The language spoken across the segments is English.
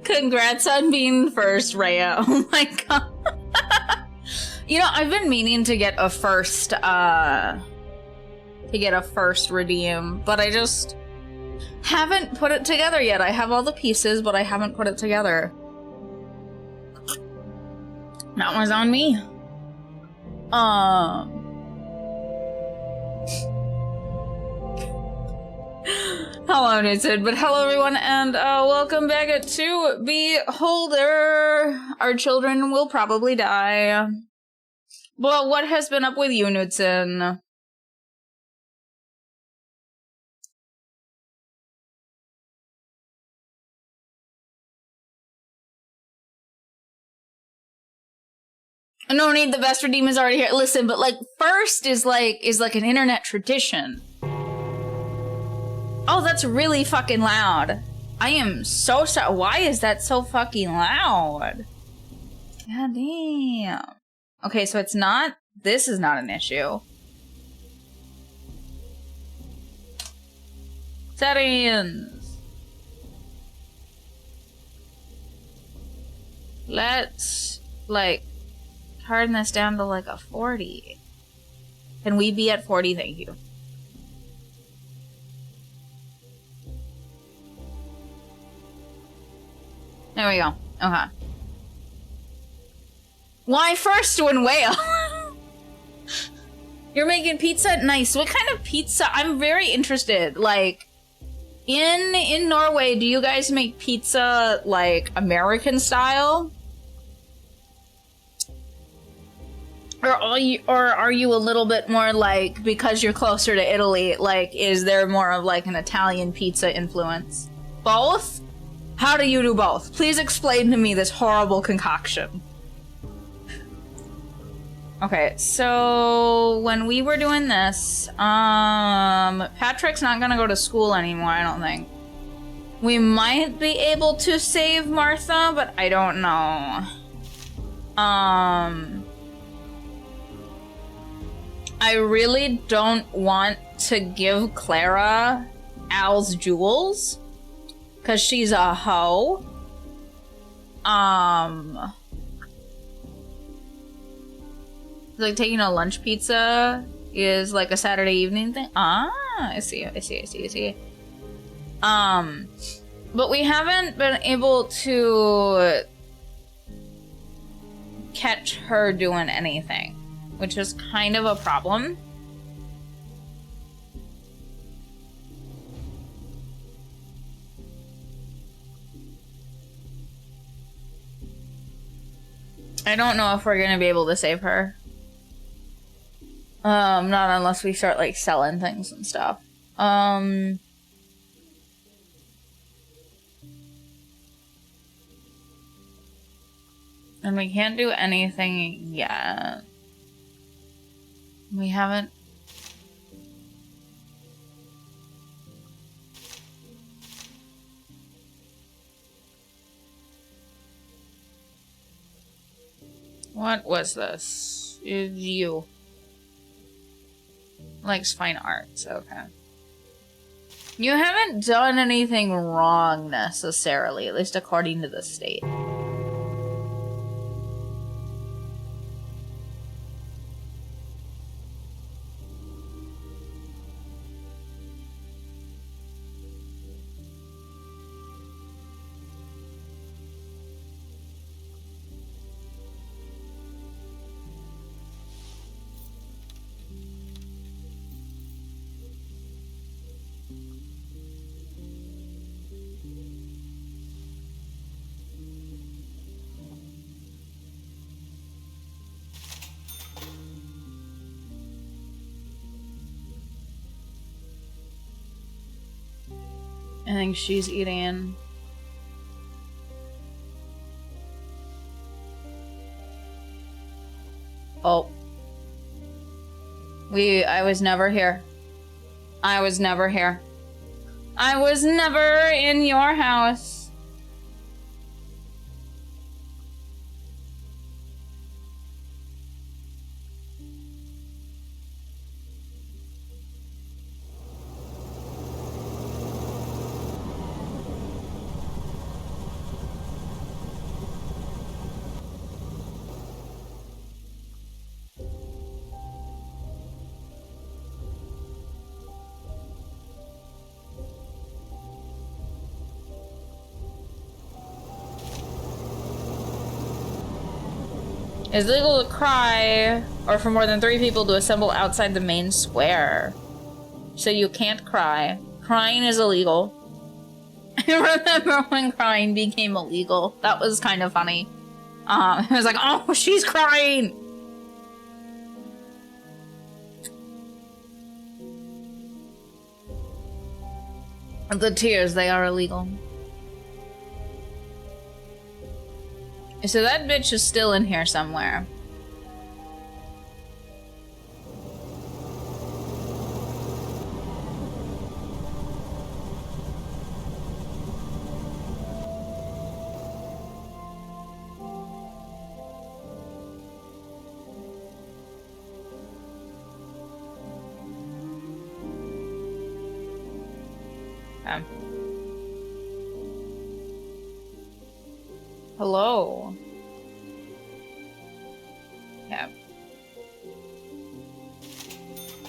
Congrats on being first, Rhea. Oh my god. You know, I've been meaning to get a first redeem, but I just haven't put it together yet. I have all the pieces, but I haven't put it together. That was on me. Hello, Newton, but hello everyone, and welcome back to Beholder. Our children will probably die. Well, what has been up with you, Newton? No need, the best redeem is already here. Listen, but like first is like an internet tradition. Oh, that's really fucking loud. I am so sorry. Why is that so fucking loud? God damn. Okay, so it's not, this is not an issue. Settings. Let's like turn this down to like a 40. Can we be at 40? Thank you. There we go. Okay. Why first when whale? You're making pizza? Nice. What kind of pizza? I'm very interested. Like, in Norway, do you guys make pizza like American style? Or are you a little bit more like, because you're closer to Italy, like, is there more of like an Italian pizza influence? Both? How do you do both? Please explain to me this horrible concoction. Okay, so when we were doing this, Patrick's not gonna go to school anymore, I don't think. We might be able to save Martha, but I don't know. I really don't want to give Clara Al's jewels, because she's a hoe. Like taking a lunch pizza is like a Saturday evening thing. Ah, I see. But we haven't been able to catch her doing anything, which is kind of a problem. I don't know if we're gonna be able to save her. Not unless we start like selling things and stuff. And we can't do anything yet. We haven't. What was this? It's you. Likes fine arts, okay. You haven't done anything wrong necessarily, at least according to the state. I think she's eating. Oh. I was never here. I was never here. I was never in your house. It's legal to cry or for more than 3 people to assemble outside the main square. So you can't cry. Crying is illegal. I remember when crying became illegal. That was kind of funny. It was like, oh, she's crying! The tears, they are illegal. So that bitch is still in here somewhere. Hello. Yeah.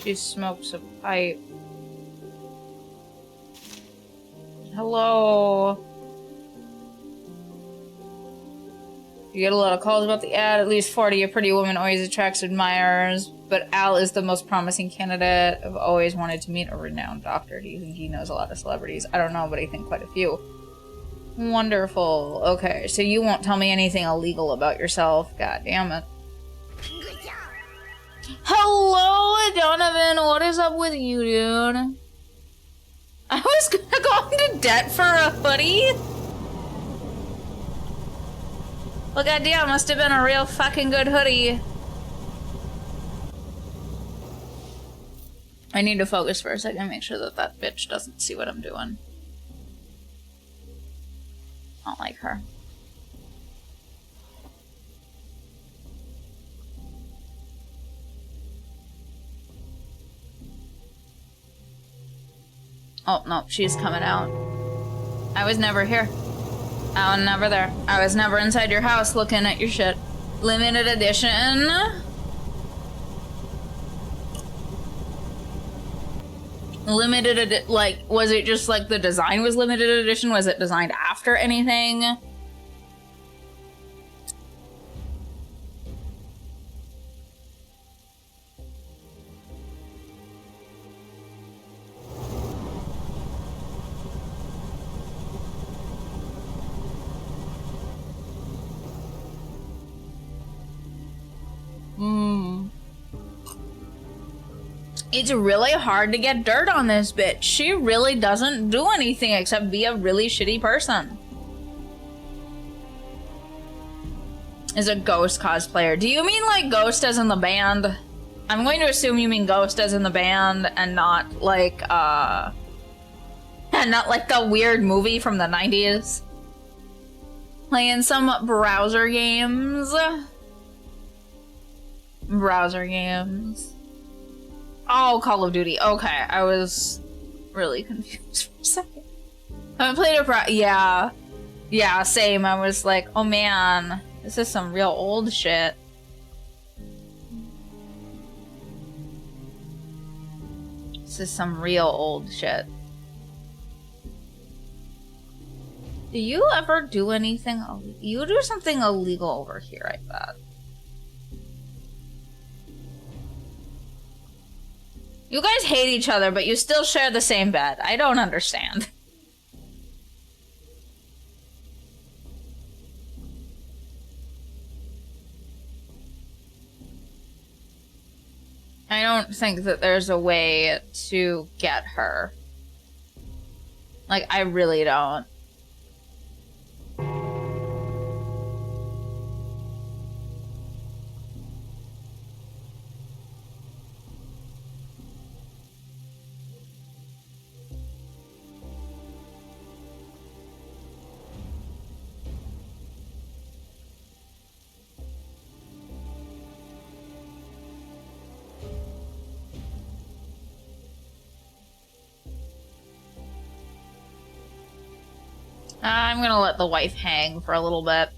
She smokes a pipe. Hello. You get a lot of calls about the ad. At least 40. A pretty woman always attracts admirers. But Al is the most promising candidate. I've always wanted to meet a renowned doctor. Do you think he knows a lot of celebrities? I don't know, but I think quite a few. Wonderful. Okay, so you won't tell me anything illegal about yourself. God damn it. Hello, Donovan. What is up with you, dude? I was gonna go into debt for a hoodie? Well, goddamn, must have been a real fucking good hoodie. I need to focus for a second, make sure that that bitch doesn't see what I'm doing. I don't like her. Oh, no, she's coming out. I was never here. I was never there. I was never inside your house looking at your shit. Limited edition. Like, was it just like the design was limited edition? Was it designed after anything? It's really hard to get dirt on this bitch. She really doesn't do anything except be a really shitty person. Is a Ghost cosplayer. Do you mean like Ghost as in the band? I'm going to assume you mean Ghost as in the band and not like the weird movie from the 90s. Playing some browser games. Browser games. Oh, Call of Duty. Okay, I was really confused for a second. I haven't played a yeah. Yeah, same. I was like, oh man, this is some real old shit. This is some real old shit. Do you ever do anything? You do something illegal over here, I bet. You guys hate each other, but you still share the same bed. I don't understand. I don't think that there's a way to get her. Like, I really don't. I'm gonna let the wife hang for a little bit.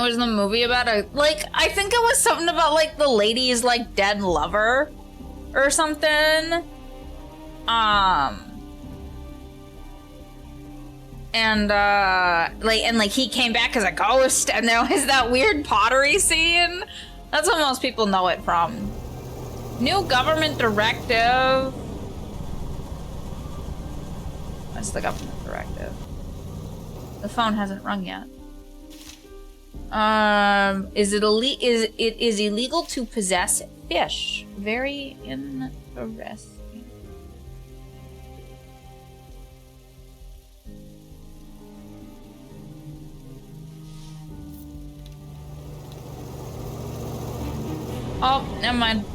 was the movie about I think it was something about, like, the lady's, like, dead lover or something. And he came back as a ghost, and there was that weird pottery scene. That's what most people know it from. New government directive. What's the government directive? The phone hasn't rung yet. Is it illegal to possess fish? Very interesting. Oh, never mind.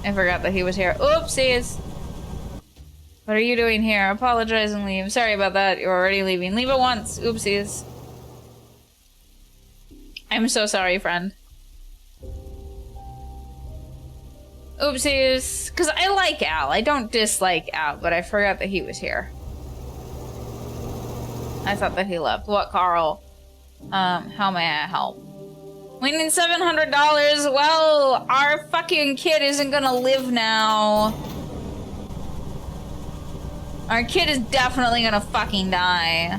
I forgot that he was here. Oopsies. What are you doing here? Apologize and leave. Sorry about that. You're already leaving. Leave at once. Oopsies. I'm so sorry, friend. Oopsies. Because I like Al. I don't dislike Al, but I forgot that he was here. I thought that he left. What, Carl? How may I help? We need $700. Well, our fucking kid isn't gonna live now. Our kid is definitely gonna fucking die.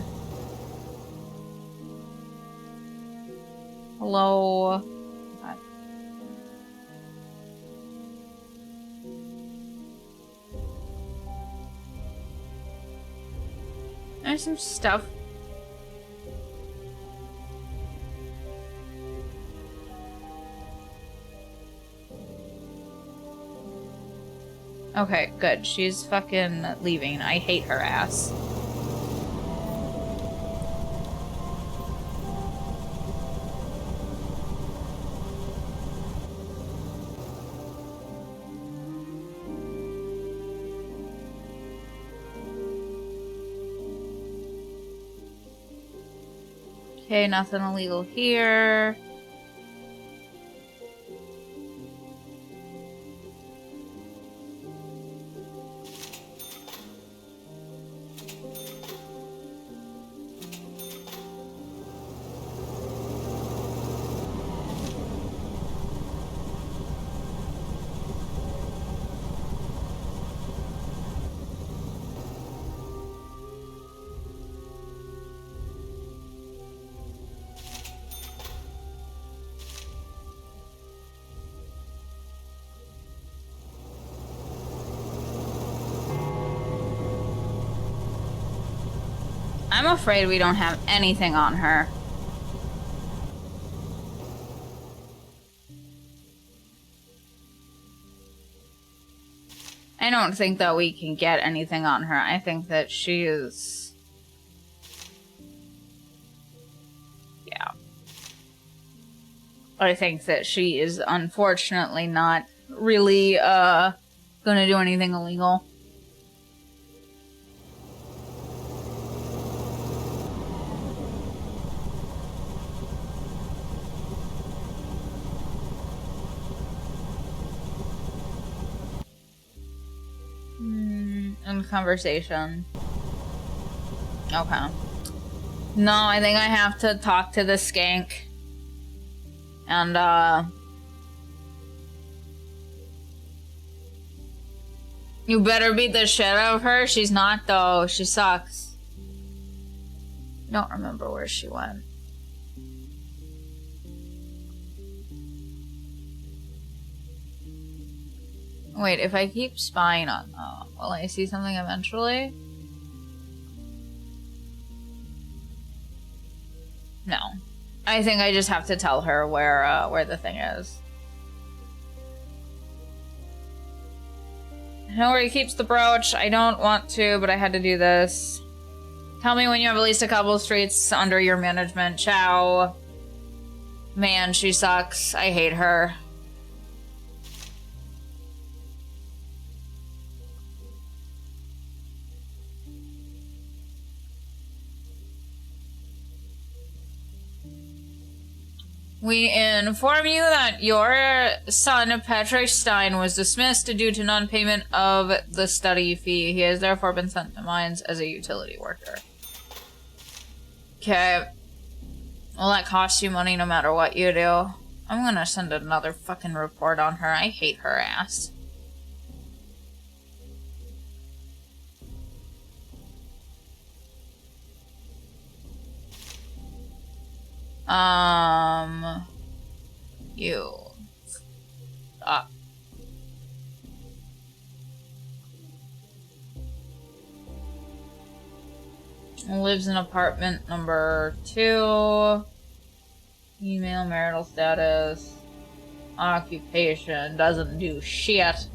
Hello. Okay. There's some stuff. Okay, good. She's fucking leaving. I hate her ass. Okay, nothing illegal here. I'm afraid we don't have anything on her. I don't think that we can get anything on her. I think that she is... Yeah. I think that she is unfortunately not really, gonna do anything illegal. Conversation. Okay. No, I think I have to talk to the skank. And, you better beat the shit out of her. She's not, though. She sucks. Don't remember where she went. Wait, if I keep spying on them, will I see something eventually? No. I think I just have to tell her where the thing is. I know where he keeps the brooch. I don't want to, but I had to do this. Tell me when you have at least a couple streets under your management. Ciao. Man, she sucks. I hate her. We inform you that your son, Patrick Stein, was dismissed due to non-payment of the study fee. He has therefore been sent to mines as a utility worker. Okay. Well, that costs you money no matter what you do. I'm gonna send another fucking report on her. I hate her ass. You. Stop. Lives in apartment number 2. Email, marital status. Occupation. Doesn't do shit.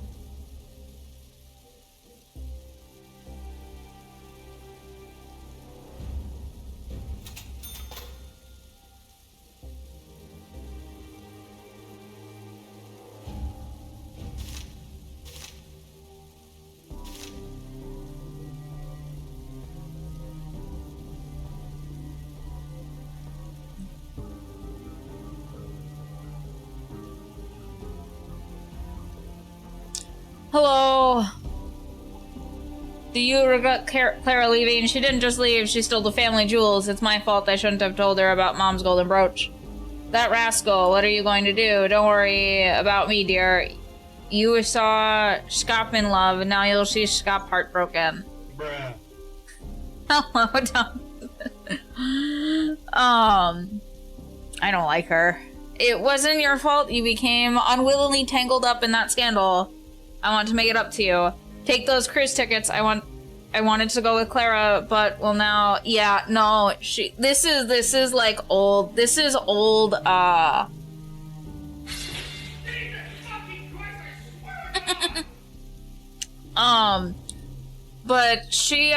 Hello. Do you regret Clara leaving? She didn't just leave, she stole the family jewels. It's my fault, I shouldn't have told her about Mom's golden brooch. That rascal, what are you going to do? Don't worry about me, dear. You saw Scop in love, and now you'll see Scop heartbroken. Bruh. Hello, Tom. I don't like her. It wasn't your fault you became unwillingly tangled up in that scandal. I want to make it up to you. Take those cruise tickets. I wanted to go with Clara, but well now, yeah, no, this is like old. This is old, but she,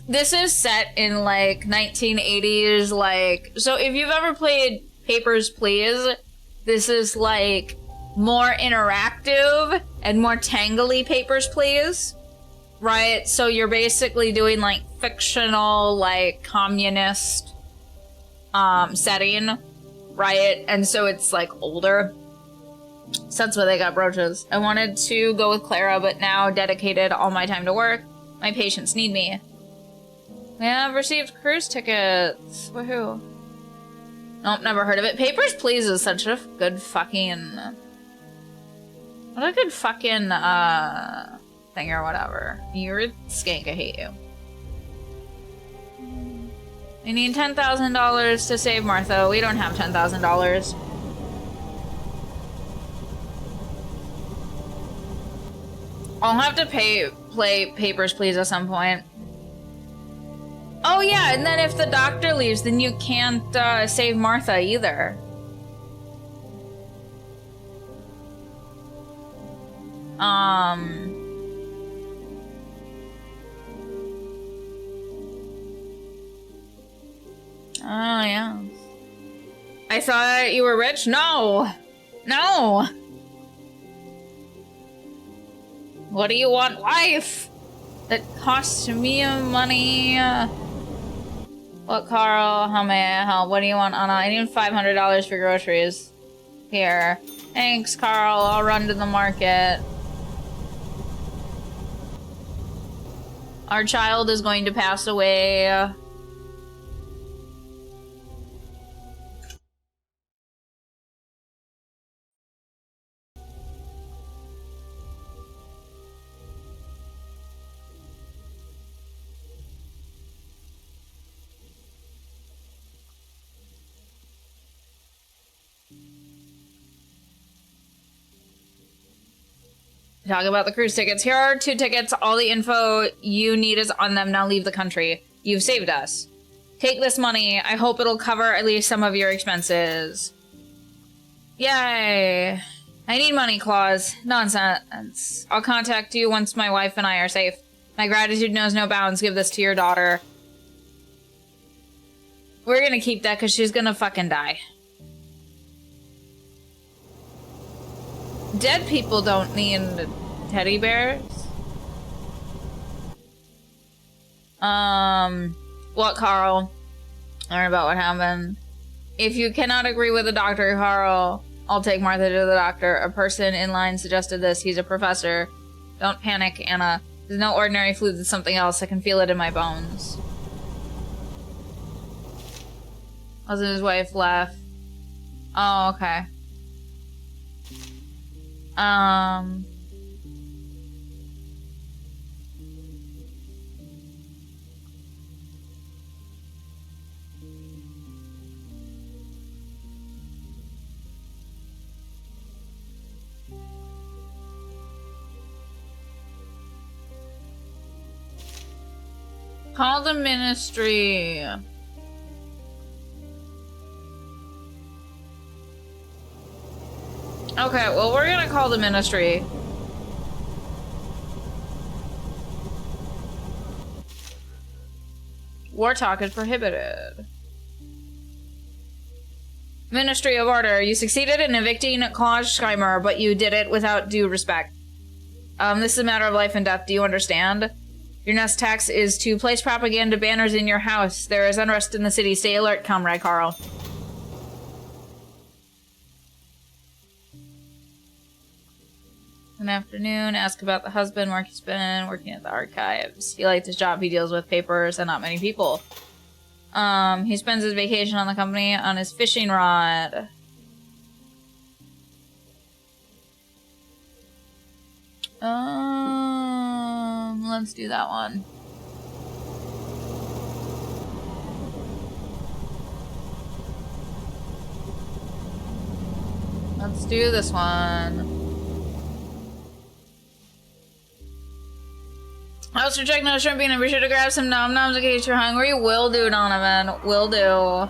this is set in like 1980s, like, so if you've ever played Papers, Please, this is like more interactive and more tangly Papers, Please, right? So you're basically doing like fictional, like communist setting, right? And so it's like older. So that's why they got brooches. I wanted to go with Clara, but now dedicated all my time to work. My patients need me. We have received cruise tickets. Woohoo. Nope, never heard of it. Papers, Please is such a good fucking... What a good fucking, thing or whatever. You're a skank, I hate you. We need $10,000 to save Martha. We don't have $10,000. I'll have to play Papers, Please at some point. Oh yeah, and then if the doctor leaves, then you can't save Martha either. Oh yeah. I thought you were rich? No! No! What do you want, wife? That costs me money. What, Carl? How may I help? What do you want, Anna? I need $500 for groceries. Here. Thanks, Carl. I'll run to the market. Our child is going to pass away. Talk about the cruise tickets. Here are 2 tickets. All the info you need is on them. Now leave the country. You've saved us. Take this money. I hope it'll cover at least some of your expenses. Yay. I need money, Claus. Nonsense. I'll contact you once my wife and I are safe. My gratitude knows no bounds. Give this to your daughter. We're gonna keep that because she's gonna fucking die. Dead people don't need teddy bears. What, Carl? Learn about what happened. If you cannot agree with the doctor, Carl, I'll take Martha to the doctor. A person in line suggested this. He's a professor. Don't panic, Anna. There's no ordinary flu. It's something else. I can feel it in my bones. Husband and his wife left. Oh, okay. Call the ministry. Okay, well, we're gonna call the ministry. War talk is prohibited. Ministry of Order. You succeeded in evicting Claude Schreimer, but you did it without due respect. This is a matter of life and death. Do you understand? Your next task is to place propaganda banners in your house. There is unrest in the city. Stay alert, Comrade Carl. Good afternoon. Ask about the husband. Mark has been working at the archives. He likes his job. He deals with papers and not many people. He spends his vacation on the company on his fishing rod. Let's do that one. Let's do this one. I was rejecting no shrimping and be sure to grab some nom-noms in case you're hungry. Will do, Donovan. Will do.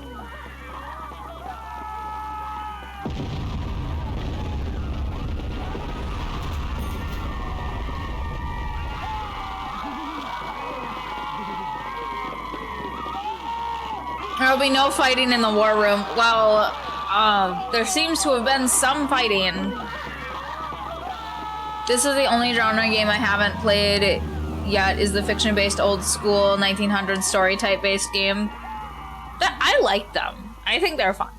There'll be no fighting in the war room. Well, there seems to have been some fighting. This is the only genre game I haven't played yet, is the fiction-based old school 1900s story type based game. I like them. I think they're fun.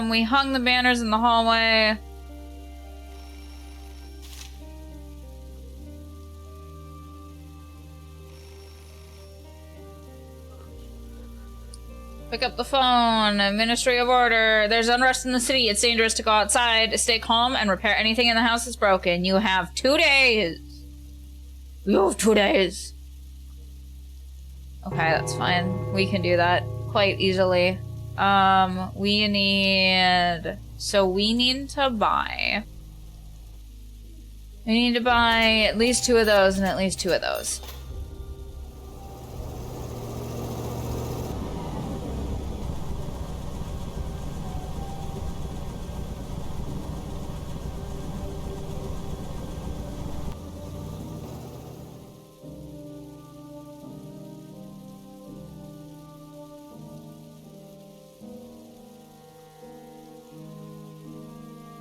We hung the banners in the hallway. Pick up the phone. Ministry of Order. There's unrest in the city. It's dangerous to go outside. Stay calm and repair anything in the house that's broken. You have 2 days. You have 2 days. Okay, that's fine. We can do that quite easily. We need... So we need to buy... We need to buy at least 2 of those and at least 2 of those.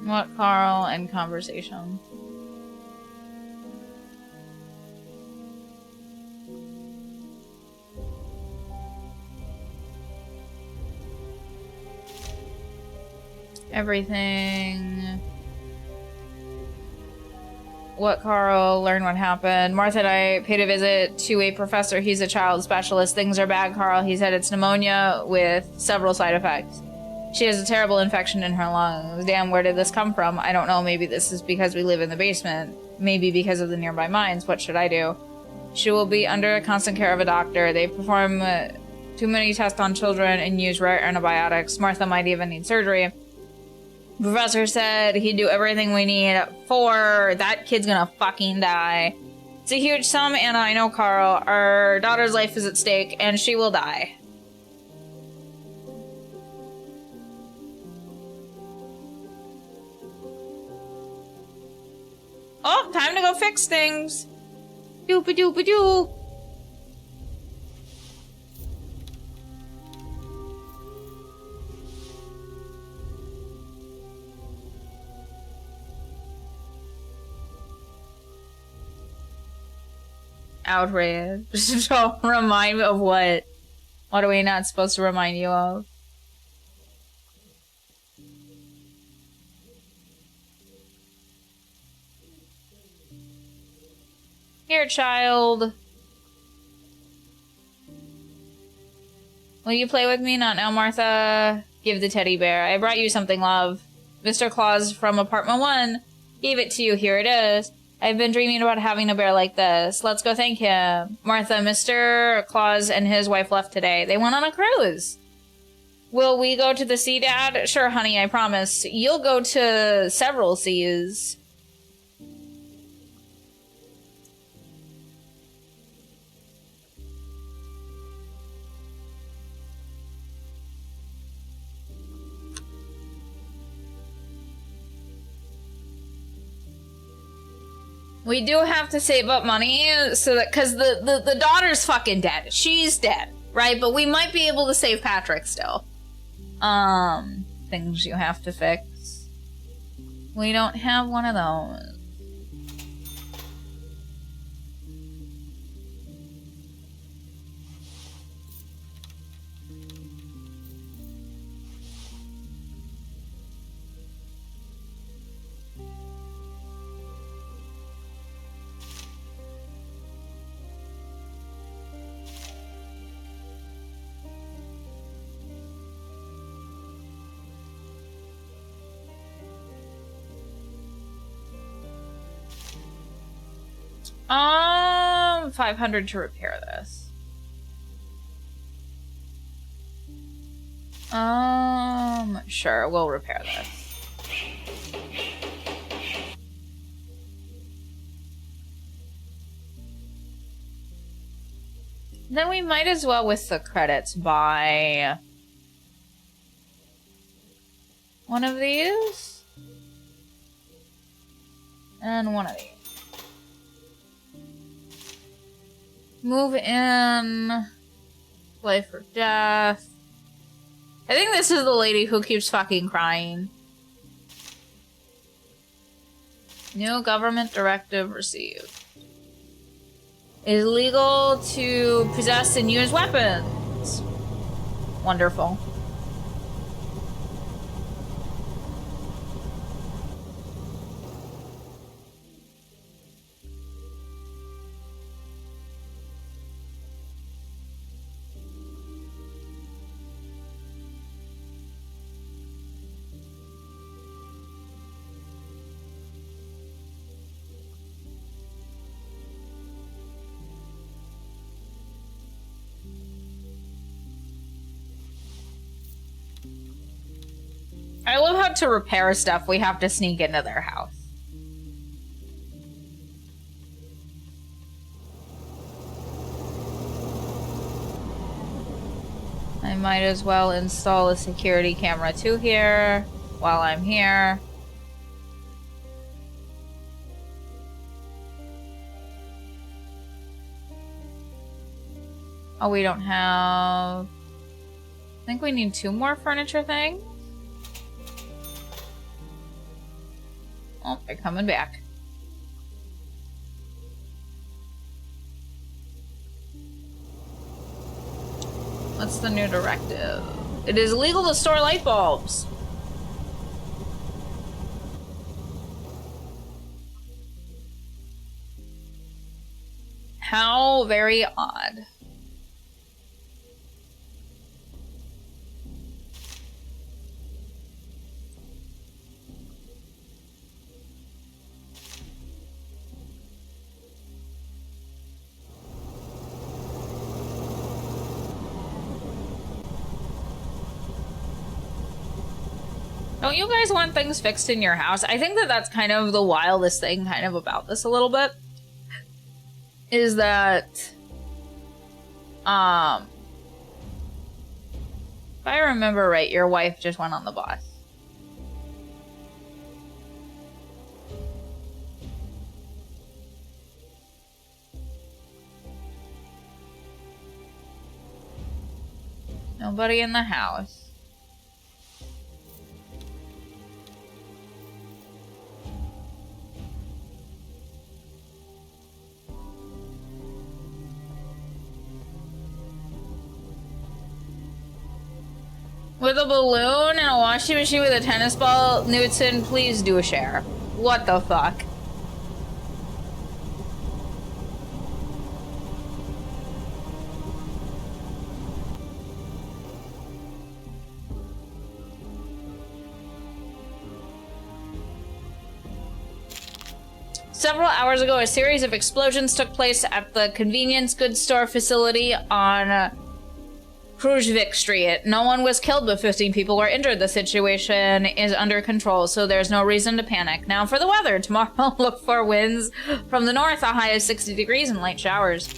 What, Carl, and conversation. Everything. What, Carl? Learn what happened. Martha and I paid a visit to a professor. He's a child specialist. Things are bad, Carl. He said it's pneumonia with several side effects. She has a terrible infection in her lungs. Damn, where did this come from? I don't know. Maybe this is because we live in the basement. Maybe because of the nearby mines. What should I do? She will be under constant care of a doctor. They perform too many tests on children and use rare antibiotics. Martha might even need surgery. Professor said he'd do everything we need for that kid's gonna fucking die. It's a huge sum, Anna. I know, Carl. Our daughter's life is at stake, and she will die. Oh, time to go fix things. Doop-a-doop-a-doo. Outrage. Don't remind me of what? What are we not supposed to remind you of? Here, child. Will you play with me? Not now, Martha. Give the teddy bear. I brought you something, love. Mr. Claus from apartment 1 gave it to you. Here it is. I've been dreaming about having a bear like this. Let's go thank him. Martha, Mr. Claus and his wife left today. They went on a cruise. Will we go to the sea, Dad? Sure, honey, I promise. You'll go to several seas. We do have to save up money so that, because the daughter's fucking dead. She's dead, right? But we might be able to save Patrick still. Things you have to fix. We don't have one of those. $500 to repair this. Sure, we'll repair this. Then we might as well, with the credits, buy one of these and one of these. Move in. Life or death. I think this is the lady who keeps fucking crying. New government directive received. It is legal to possess and use weapons. Wonderful. I love how to repair stuff we have to sneak into their house. I might as well install a security camera too here while I'm here. Oh, we don't have... I think we need 2 more furniture things. Oh, they're coming back. What's the new directive? It is illegal to store light bulbs. How very odd. Don't you guys want things fixed in your house? I think that that's kind of the wildest thing kind of about this a little bit. Is that... if I remember right, your wife just went on the bus. Nobody in the house. With a balloon and a washing machine with a tennis ball, Newton, please do a share. What the fuck? Several hours ago, a series of explosions took place at the convenience goods store facility on Krujvik Street. No one was killed, but 15 people were injured. The situation is under control, so there's no reason to panic. Now for the weather. Tomorrow, look for winds from the north, a high of 60 degrees and light showers.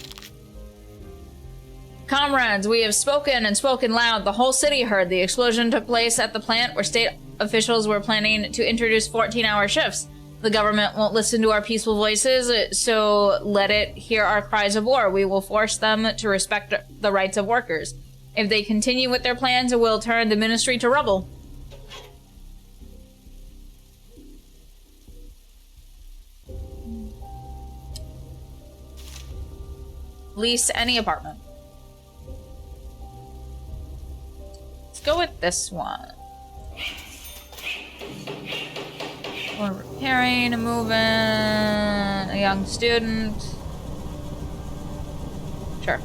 Comrades, we have spoken and spoken loud. The whole city heard. The explosion took place at the plant where state officials were planning to introduce 14-hour shifts. The government won't listen to our peaceful voices, so let it hear our cries of war. We will force them to respect the rights of workers. If they continue with their plans, it will turn the ministry to rubble. Lease any apartment. Let's go with this one. We're repairing, moving, a young student. Sure.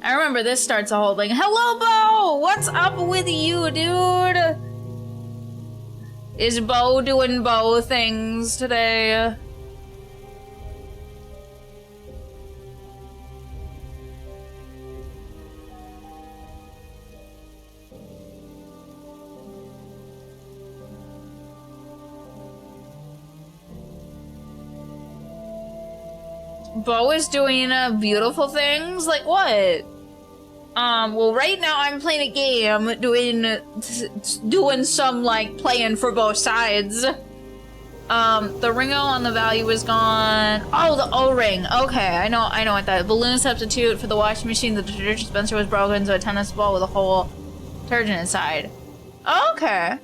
I remember this starts a whole thing. Hello, Bo! What's up with you, dude? Is Bo doing Bo things today? Bo is doing beautiful things? Like what? Well, right now I'm playing a game, doing some, like, playing for both sides. The ringo on the value is gone. Oh, the O-ring. Okay, I know what that. Balloon substitute for the washing machine. The detergent dispenser was broken, so a tennis ball with a whole detergent inside. Okay.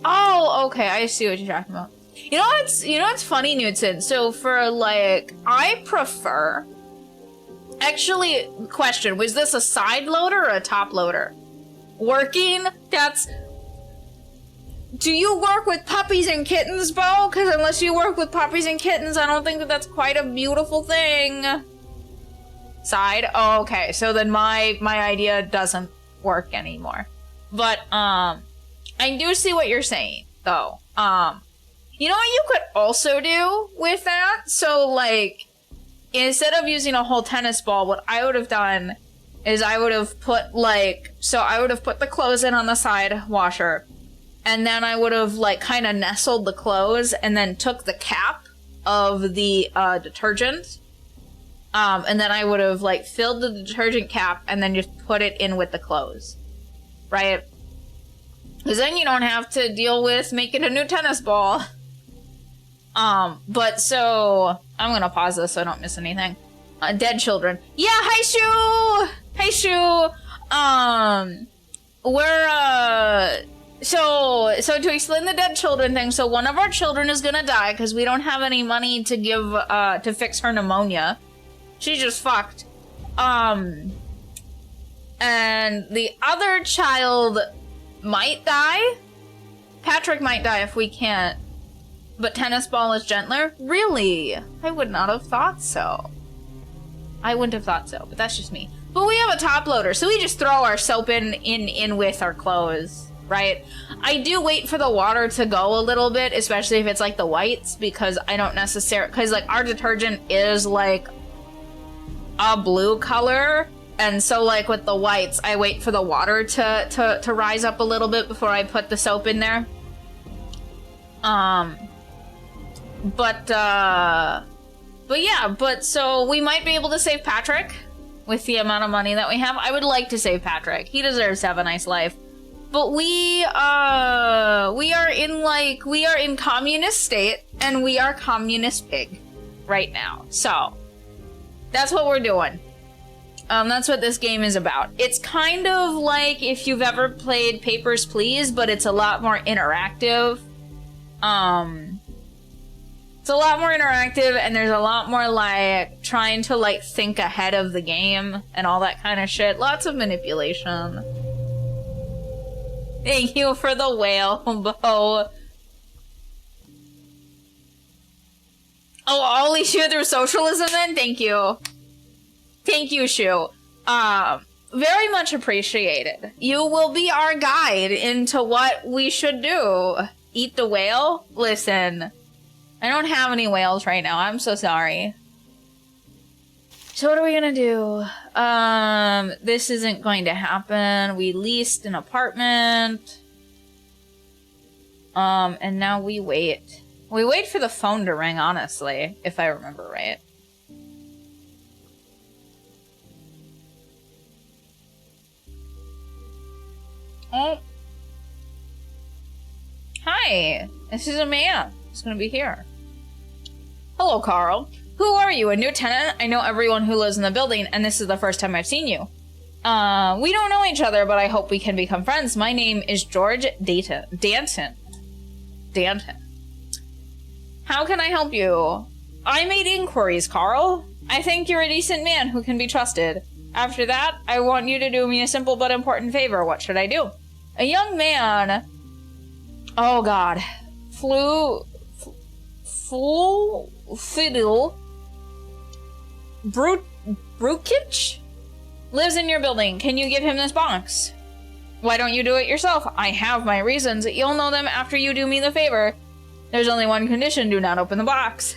Oh, okay, I see what you're talking about. You know what's funny, Newton? So for, like, I prefer... Actually, question, was this a side loader or a top loader? Working? That's... Do you work with puppies and kittens, Bo? Because unless you work with puppies and kittens, I don't think that that's quite a beautiful thing. Side? Oh, okay. So then my idea doesn't work anymore. But, I do see what you're saying, though. You know what you could also do with that? So, like... Instead of using a whole tennis ball, what I would have done is I would have put, like... So I would have put the clothes in on the side washer. And then I would have, like, kind of nestled the clothes and then took the cap of the detergent. And then I would have, like, filled the detergent cap and then just put it in with the clothes. Right? Because then you don't have to deal with making a new tennis ball. But so... I'm gonna pause this so I don't miss anything. Dead children. Yeah, hi, Shu! Hey, Shu! So to explain the dead children thing, so one of our children is gonna die because we don't have any money to give, to fix her pneumonia. She just fucked. And the other child might die? Patrick might die if we can't. But tennis ball is gentler? Really? I would not have thought so. I wouldn't have thought so, but that's just me. But we have a top loader, so we just throw our soap in with our clothes, right? I do wait for the water to go a little bit, especially if it's like the whites, because I don't necessarily... Because, like, our detergent is, like, a blue color, and so, like, with the whites, I wait for the water to rise up a little bit before I put the soap in there. But so we might be able to save Patrick with the amount of money that we have. I would like to save Patrick. He deserves to have a nice life. But we are in communist state, and we are communist pig right now. So, that's what we're doing. That's what this game is about. It's kind of like if you've ever played Papers, Please, but it's a lot more interactive. It's a lot more interactive, and there's a lot more, like, trying to, like, think ahead of the game and all that kind of shit. Lots of manipulation. Thank you for the whale, Bo. Oh, Ollie Shu through socialism then? Thank you. Thank you, Shu. Very much appreciated. You will be our guide into what we should do. Eat the whale? Listen, I don't have any whales right now. I'm so sorry. So what are we gonna do? This isn't going to happen. We leased an apartment. And now we wait. We wait for the phone to ring, honestly, if I remember right. Oh. Hi. This is a man. He's gonna be here. Hello, Carl. Who are you? A new tenant? I know everyone who lives in the building, and this is the first time I've seen you. We don't know each other, but I hope we can become friends. My name is George Danton. How can I help you? I made inquiries, Carl. I think you're a decent man who can be trusted. After that, I want you to do me a simple but important favor. What should I do? A young man... Oh, God. Fiddle... Brukich? Lives in your building. Can you give him this box? Why don't you do it yourself? I have my reasons. You'll know them after you do me the favor. There's only one condition. Do not open the box.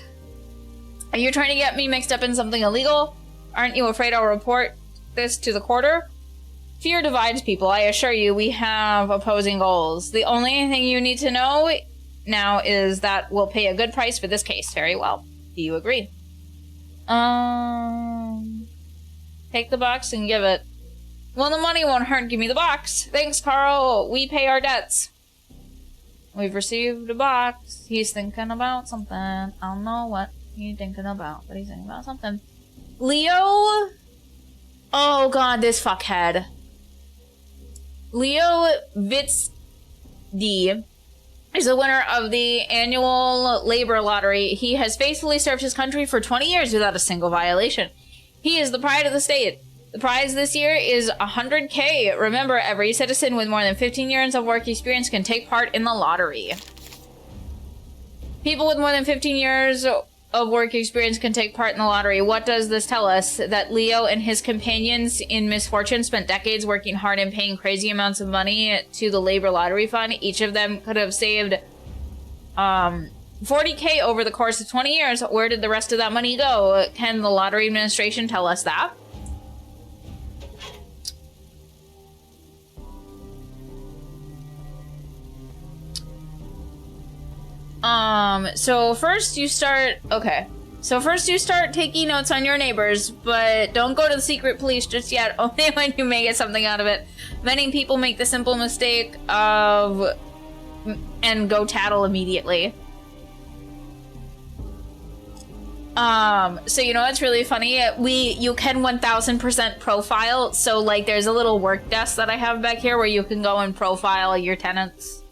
Are you trying to get me mixed up in something illegal? Aren't you afraid I'll report this to the quarter? Fear divides people. I assure you, we have opposing goals. The only thing you need to know now is that we'll pay a good price for this case. Very well. Do you agree? Take the box and give it. Well, the money won't hurt. Give me the box. Thanks, Carl. We pay our debts. We've received a box. He's thinking about something. I don't know what he's thinking about, but he's thinking about something. Leo? Oh, God, this fuckhead. Leo Vitsd is the winner of the annual labor lottery. He has faithfully served his country for 20 years without a single violation. He is the pride of the state. The prize this year is 100K. Remember, every citizen with more than 15 years of work experience can take part in the lottery. People with more than 15 years of work experience can take part in the lottery. What does this tell us? That Leo and his companions in misfortune spent decades working hard and paying crazy amounts of money to the labor lottery fund. Each of them could have saved 40K over the course of 20 years. Where did the rest of that money go? Can the lottery administration tell us that? So first you start taking notes on your neighbors, but don't go to the secret police just yet, only when you may get something out of it. Many people make the simple mistake of and go tattle immediately. So you know what's really funny? You can 1000% profile, so like there's a little work desk that I have back here where you can go and profile your tenants.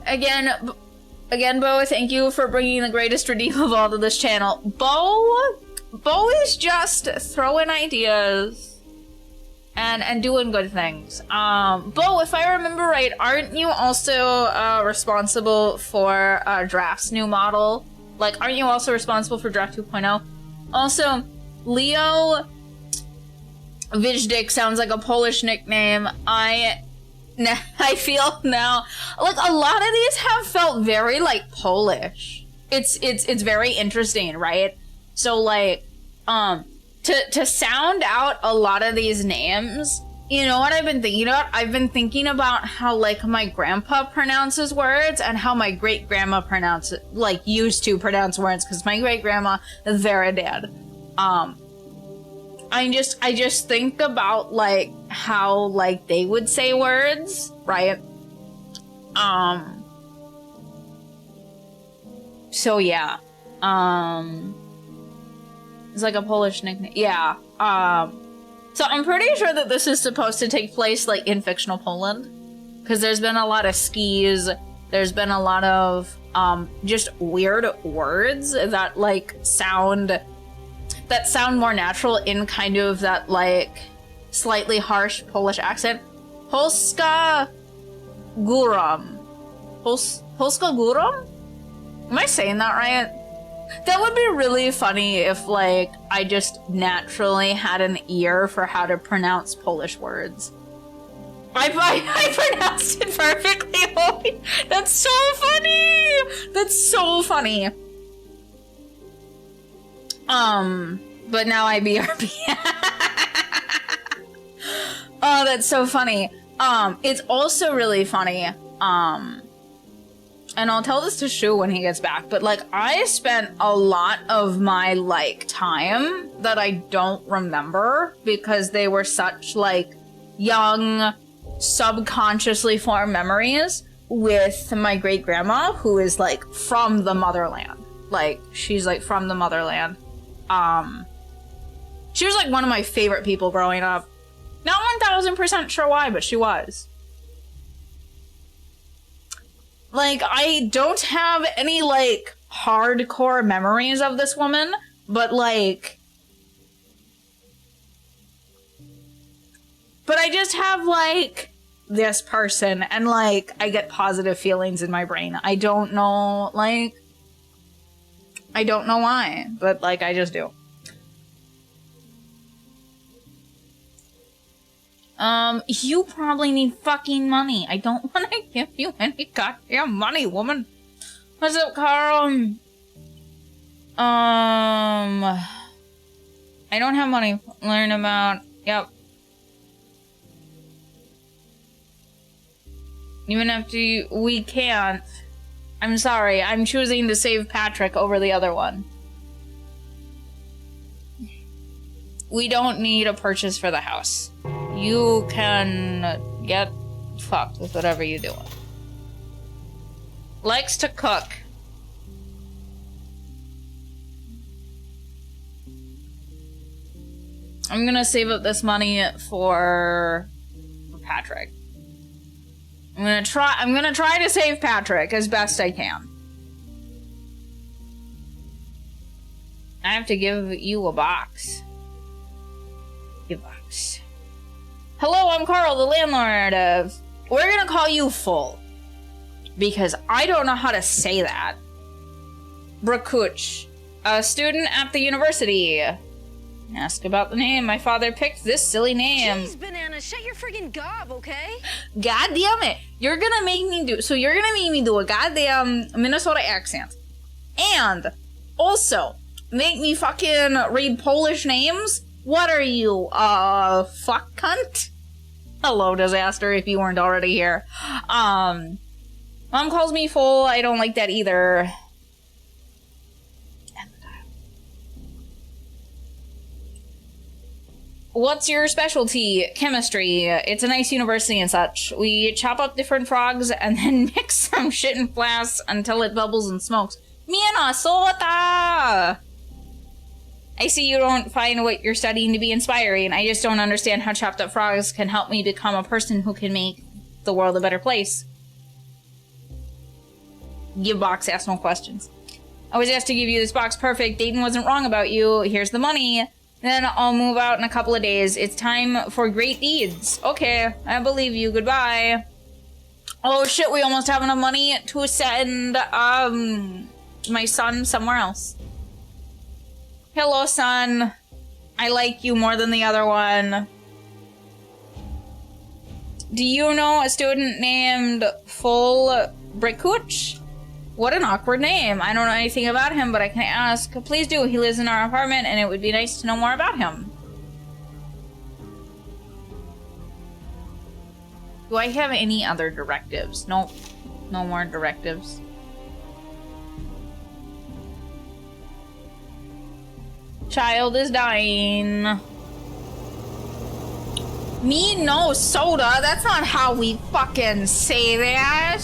Again, Bo, thank you for bringing the greatest redeem of all to this channel. Bo is just throwing ideas and doing good things. Bo, if I remember right, aren't you also responsible for Draft's new model? Like, aren't you also responsible for Draft 2.0? Also, Leo Vijdik sounds like a Polish nickname. I feel now, like, a lot of these have felt very, like, Polish. It's very interesting, right? So, like, to sound out a lot of these names, you know what I've been thinking about? I've been thinking about how, like, my grandpa pronounces words and how my great-grandma used to pronounce words, because my great-grandma is very dead. I just think about, like, how, like, they would say words, right? So yeah. It's like a Polish nickname. Yeah. So I'm pretty sure that this is supposed to take place, like, in fictional Poland. Because there's been a lot of skis. There's been a lot of, just weird words that, like, sound more natural in kind of that, like, slightly harsh Polish accent. Polska Góra. Polska Góra? Am I saying that right? That would be really funny if, like, I just naturally had an ear for how to pronounce Polish words. I pronounced it perfectly. Holy, that's so funny. That's so funny. But now I BRB. Oh, that's so funny. It's also really funny. And I'll tell this to Shu when he gets back, but like I spent a lot of my like time that I don't remember because they were such like young, subconsciously formed memories with my great grandma, who is like from the motherland. Like she's like from the motherland. She was like one of my favorite people growing up. Not 1000% sure why, but she was. Like, I don't have any, like, hardcore memories of this woman, but, like... But I just have, like, this person, and, like, I get positive feelings in my brain. I don't know, like... I don't know why, but, like, I just do. You probably need fucking money. I don't want to give you any goddamn money, woman. What's up, Carl? I don't have money. Learn about... Yep. Even after we can't. I'm sorry. I'm choosing to save Patrick over the other one. We don't need a purchase for the house. You can get fucked with whatever you do. Likes to cook. I'm gonna save up this money for Patrick. I'm gonna try to save Patrick as best I can. I have to give you a box. Give a box. Hello, I'm Carl, the landlord of... We're gonna call you Full. Because I don't know how to say that. Brakuch. A student at the university. Ask about the name. My father picked this silly name. Jeez, Banana, shut your friggin' gob, okay? God damn it. You're gonna make me do... So you're gonna make me do a goddamn Minnesota accent. And also, make me fucking read Polish names? What are you, fuck cunt? Hello, Disaster, if you weren't already here. Mom calls me Full. I don't like that either. What's your specialty? Chemistry. It's a nice university and such. We chop up different frogs and then mix some shit in flasks until it bubbles and smokes. Minnesota! I see you don't find what you're studying to be inspiring. I just don't understand how chopped up frogs can help me become a person who can make the world a better place. Give box, ask no questions. I was asked to give you this box. Perfect. Dayton wasn't wrong about you. Here's the money. Then I'll move out in a couple of days. It's time for great deeds. Okay, I believe you. Goodbye. Oh shit, we almost have enough money to send, my son somewhere else. Hello, son. I like you more than the other one. Do you know a student named Full Brakuch? What an awkward name. I don't know anything about him, but I can ask. Please do. He lives in our apartment, and it would be nice to know more about him. Do I have any other directives? Nope. No more directives. Child is dying. Me no soda. That's not how we fucking say that.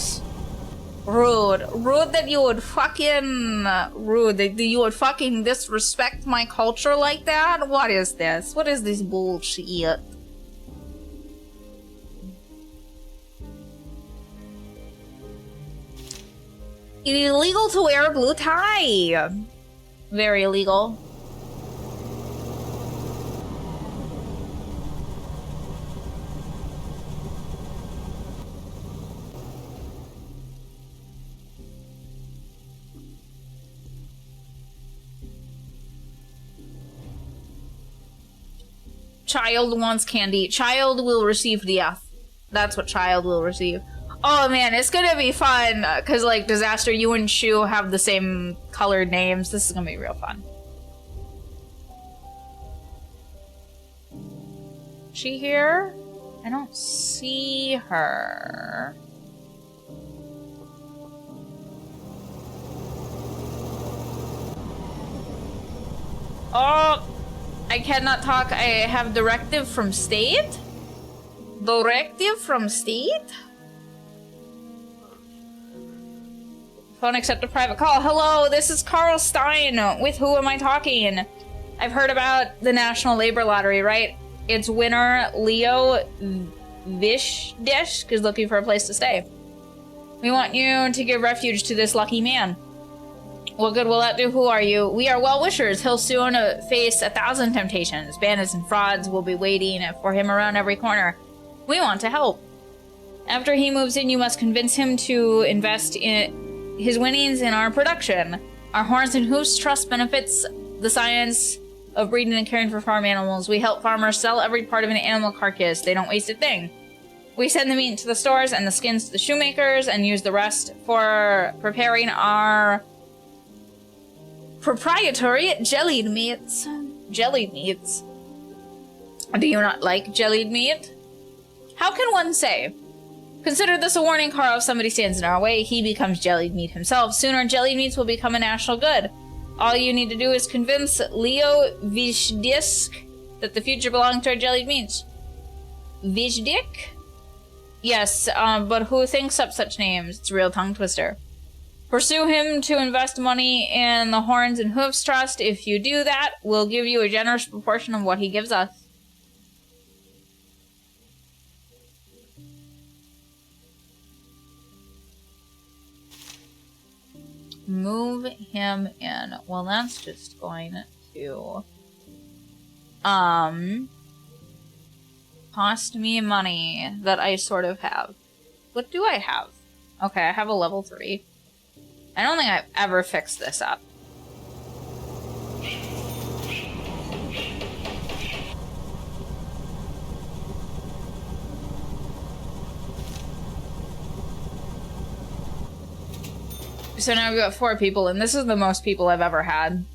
Rude. Rude that you would fucking... Rude that you would fucking disrespect my culture like that? What is this? What is this bullshit? It is illegal to wear a blue tie. Very illegal. Child wants candy. Child will receive death. That's what child will receive. Oh man, it's gonna be fun. Cause like Disaster, you and Shu have the same colored names. This is gonna be real fun. She here? I don't see her. Oh, I cannot talk. I have directive from state? Directive from state? Phone accept a private call. Hello, this is Carl Stein. With who am I talking? I've heard about the National Labor Lottery, right? Its winner, Leo Vishdish, is looking for a place to stay. We want you to give refuge to this lucky man. What good will that do? Who are you? We are well-wishers. He'll soon face 1,000 temptations. Bandits and frauds will be waiting for him around every corner. We want to help. After he moves in, you must convince him to invest in his winnings in our production. Our Horns and Hoofs Trust benefits the science of breeding and caring for farm animals. We help farmers sell every part of an animal carcass. They don't waste a thing. We send the meat to the stores and the skins to the shoemakers and use the rest for preparing our proprietary jellied meats. Jellied meats. Do you not like jellied meat? How can one say? Consider this a warning, Carl. If somebody stands in our way, he becomes jellied meat himself. Sooner, jellied meats will become a national good. All you need to do is convince Leo Vishdisk that the future belongs to our jellied meats. Vishdik? Yes, but who thinks up such names? It's a real tongue twister. Pursue him to invest money in the Horns and Hoofs Trust. If you do that, we'll give you a generous proportion of what he gives us. Move him in. Well, that's just going to cost me money that I sort of have. What do I have? Okay, I have a level 3. I don't think I've ever fixed this up. So now we've got 4 people, and this is the most people I've ever had.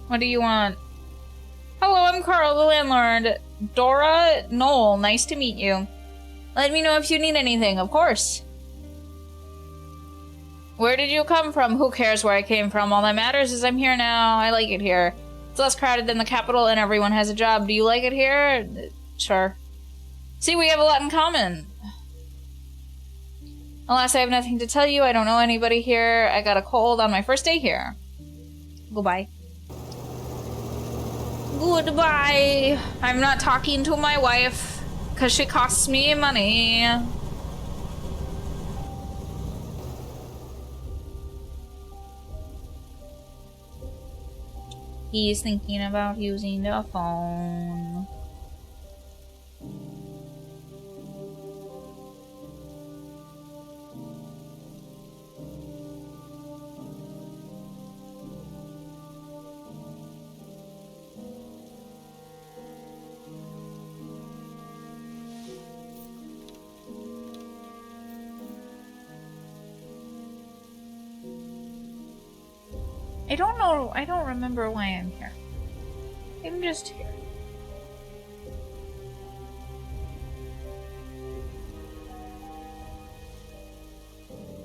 What do you want? Hello, I'm Carl, the landlord. Dora Knoll, nice to meet you. Let me know if you need anything, of course. Where did you come from? Who cares where I came from? All that matters is I'm here now. I like it here. It's less crowded than the capital and everyone has a job. Do you like it here? Sure. See, we have a lot in common. Alas, I have nothing to tell you. I don't know anybody here. I got a cold on my first day here. Goodbye. Goodbye. I'm not talking to my wife because she costs me money. He's thinking about using the phone. I don't know. I don't remember why I'm here. I'm just here.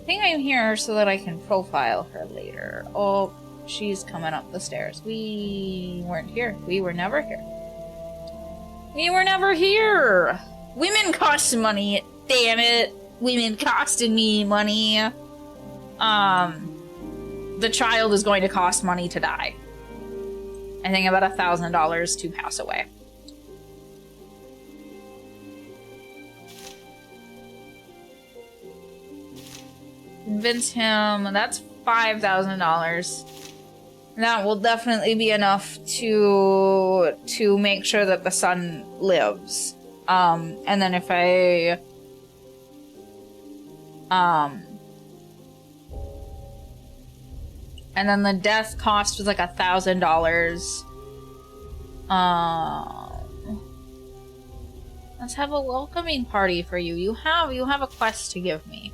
I think I'm here so that I can profile her later. Oh, she's coming up the stairs. We weren't here. We were never here. We were never here! Women cost money, damn it! Women costing me money. the child is going to cost money to die. I think about $1,000 to pass away. Convince him. That's $5,000. That will definitely be enough to make sure that the son lives. And then if I and then the death cost was like $1,000. Let's have a welcoming party for you. You have a quest to give me.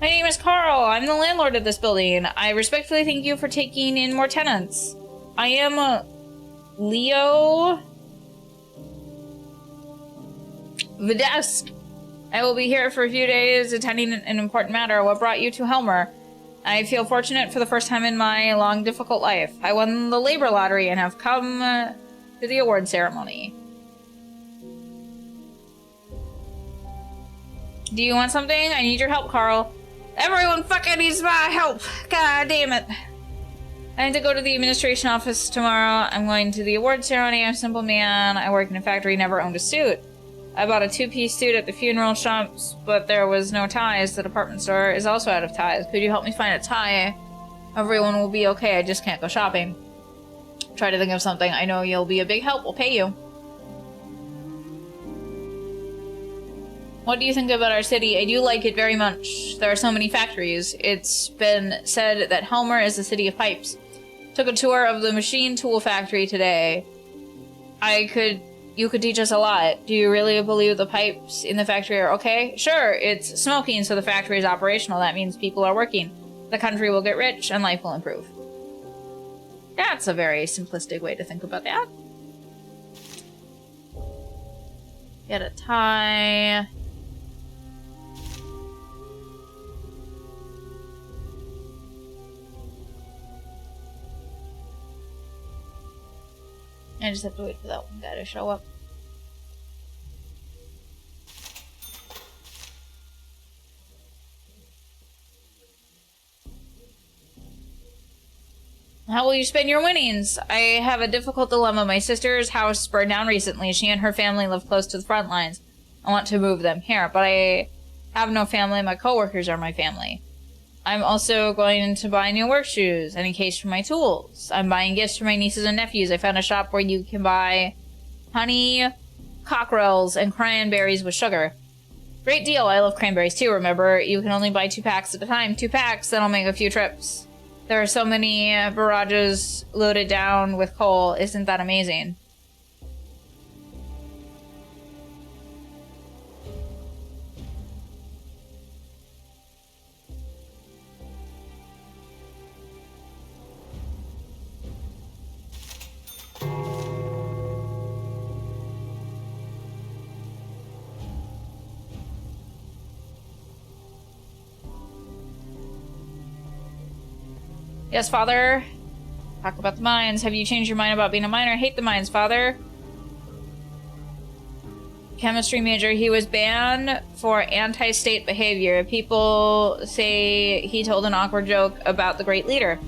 My name is Carl. I'm the landlord of this building. I respectfully thank you for taking in more tenants. I am Leo Videsk. I will be here for a few days attending an important matter. What brought you to Helmer? I feel fortunate for the first time in my long, difficult life. I won the labor lottery and have come to the award ceremony. Do you want something? I need your help, Carl. Everyone fucking needs my help. God damn it. I need to go to the administration office tomorrow. I'm going to the award ceremony. I'm a simple man. I work in a factory, never owned a suit. I bought a two-piece suit at the funeral shops, but there was no ties. The department store is also out of ties. Could you help me find a tie? Everyone will be okay. I just can't go shopping. Try to think of something. I know you'll be a big help. We'll pay you. What do you think about our city? I do like it very much. There are so many factories. It's been said that Helmer is the city of pipes. Took a tour of the machine tool factory today. You could teach us a lot. Do you really believe the pipes in the factory are okay? Sure, it's smoking, so the factory is operational. That means people are working. The country will get rich and life will improve. That's a very simplistic way to think about that. Get a tie. I just have to wait for that one guy to show up. How will you spend your winnings? I have a difficult dilemma. My sister's house burned down recently. She and her family live close to the front lines. I want to move them here, but I have no family. My coworkers are my family. I'm also going to buy new work shoes and a case for my tools. I'm buying gifts for my nieces and nephews. I found a shop where you can buy honey, cockerels, and cranberries with sugar. Great deal. I love cranberries too. Remember, you can only buy 2 packs at a time. 2 packs, then I'll make a few trips. There are so many barrages loaded down with coal. Isn't that amazing? Yes, Father. Talk about the mines. Have you changed your mind about being a miner? I hate the mines, Father. Chemistry major. He was banned for anti-state behavior. People say he told an awkward joke about the great leader.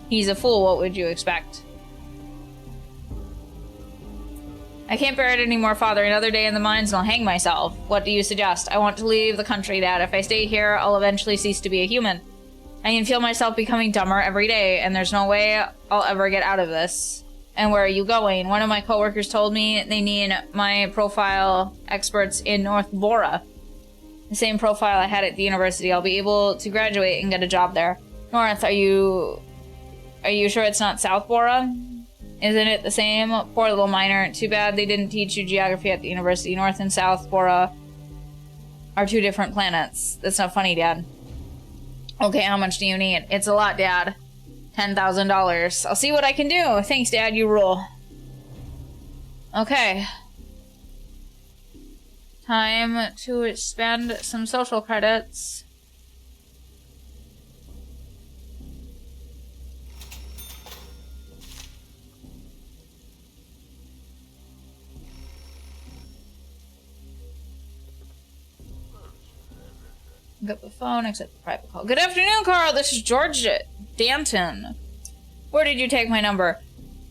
He's a fool. What would you expect? I can't bear it anymore, Father. Another day in the mines and I'll hang myself. What do you suggest? I want to leave the country, Dad. If I stay here, I'll eventually cease to be a human. I can feel myself becoming dumber every day, and there's no way I'll ever get out of this. And where are you going? One of my coworkers told me they need my profile experts in North Bora. The same profile I had at the university. I'll be able to graduate and get a job there. North, are you sure it's not South Bora? Isn't it the same? Poor little miner. Too bad they didn't teach you geography at the university. North and South Bora are 2 different planets. That's not funny, Dad. Okay, how much do you need? It's a lot, Dad. $10,000. I'll see what I can do. Thanks, Dad. You rule. Okay. Time to spend some social credits. Pick up the phone, accept the private call. Good afternoon, Carl. This is George Danton. Where did you take my number?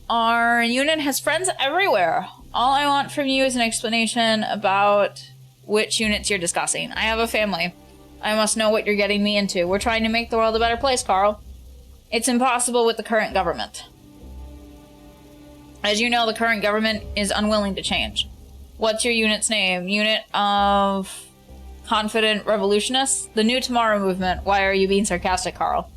Our unit has friends everywhere. All I want from you is an explanation about which units you're discussing. I have a family. I must know what you're getting me into. We're trying to make the world a better place, Carl. It's impossible with the current government. As you know, the current government is unwilling to change. What's your unit's name? Unit of Confident Revolutionists? The New Tomorrow Movement. Why are you being sarcastic, Carl?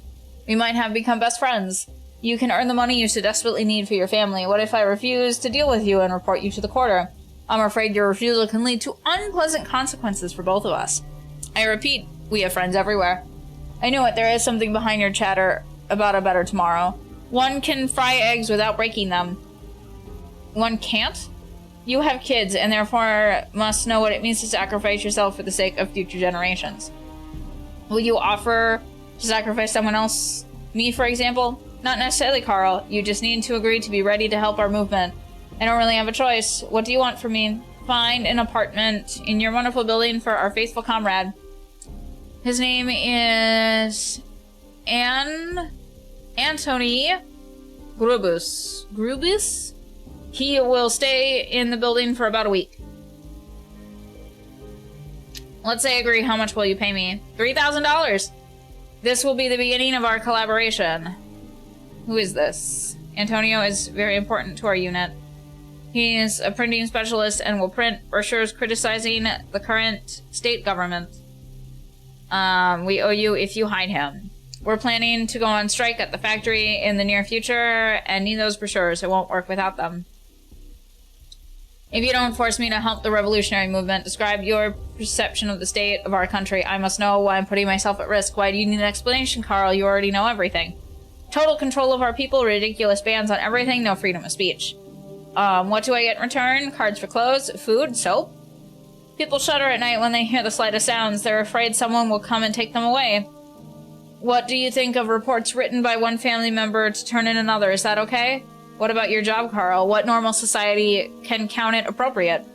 We might have become best friends. You can earn the money you so desperately need for your family. What if I refuse to deal with you and report you to the quarter? I'm afraid your refusal can lead to unpleasant consequences for both of us. I repeat, we have friends everywhere. I knew it. There is something behind your chatter about a better tomorrow. One can fry eggs without breaking them. One can't? You have kids, and therefore must know what it means to sacrifice yourself for the sake of future generations. Will you offer to sacrifice someone else? Me, for example? Not necessarily, Carl. You just need to agree to be ready to help our movement. I don't really have a choice. What do you want from me? Find an apartment in your wonderful building for our faithful comrade. His name is Antony Grubus. Grubus? He will stay in the building for about a week. Let's say agree. How much will you pay me? $3,000. This will be the beginning of our collaboration. Who is this? Antonio is very important to our unit. He is a printing specialist and will print brochures criticizing the current state government. We owe you if you hide him. We're planning to go on strike at the factory in the near future and need those brochures. It won't work without them. If you don't force me to help the revolutionary movement, describe your perception of the state of our country. I must know why I'm putting myself at risk. Why do you need an explanation, Carl? You already know everything. Total control of our people, ridiculous bans on everything, no freedom of speech. What do I get in return? Cards for clothes, food, soap? People shudder at night when they hear the slightest sounds. They're afraid someone will come and take them away. What do you think of reports written by one family member to turn in another? Is that okay? What about your job, Carl? What normal society can count it appropriate?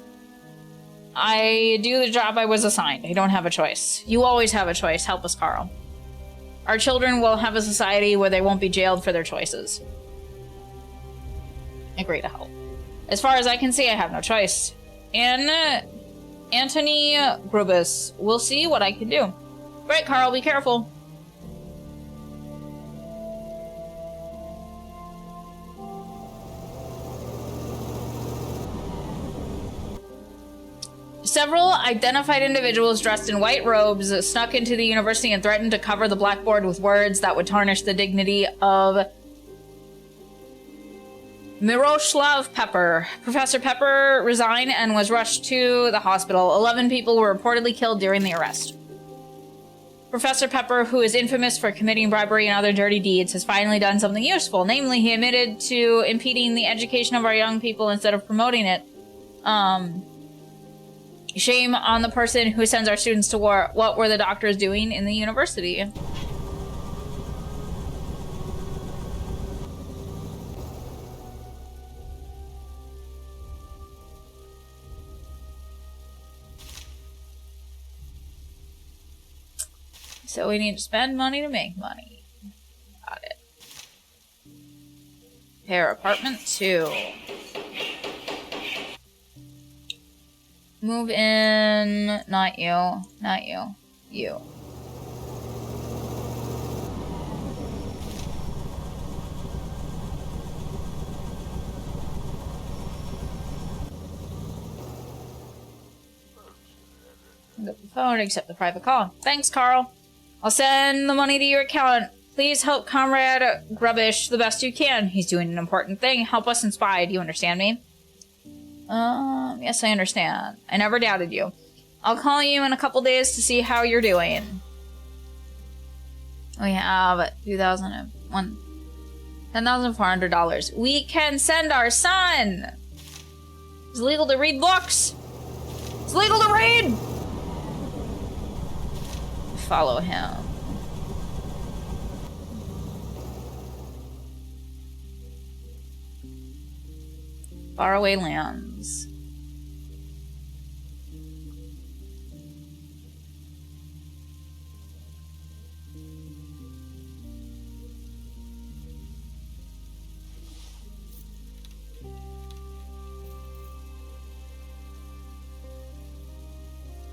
I do the job I was assigned. I don't have a choice. You always have a choice. Help us, Carl. Our children will have a society where they won't be jailed for their choices. Agree to help. As far as I can see, I have no choice. Antony Grubus. We'll see what I can do. Right, Carl, be careful. Several identified individuals dressed in white robes snuck into the university and threatened to cover the blackboard with words that would tarnish the dignity of Miroslav Pepper. Professor Pepper resigned and was rushed to the hospital. 11 people were reportedly killed during the arrest. Professor Pepper, who is infamous for committing bribery and other dirty deeds, has finally done something useful. Namely, he admitted to impeding the education of our young people instead of promoting it. Shame on the person who sends our students to war. What were the doctors doing in the university? So we need to spend money to make money. Got it. Pair apartment 2. Move in. Not you. Not you. You. Pick up the phone, accept the private call. Thanks, Carl. I'll send the money to your account. Please help Comrade Grubbish the best you can. He's doing an important thing. Help us in Spy. Do you understand me? Yes, I understand. I never doubted you. I'll call you in a couple days to see how you're doing. We have $10,400. We can send our son! It's legal to read books! It's legal to read! Follow him. Faraway lands.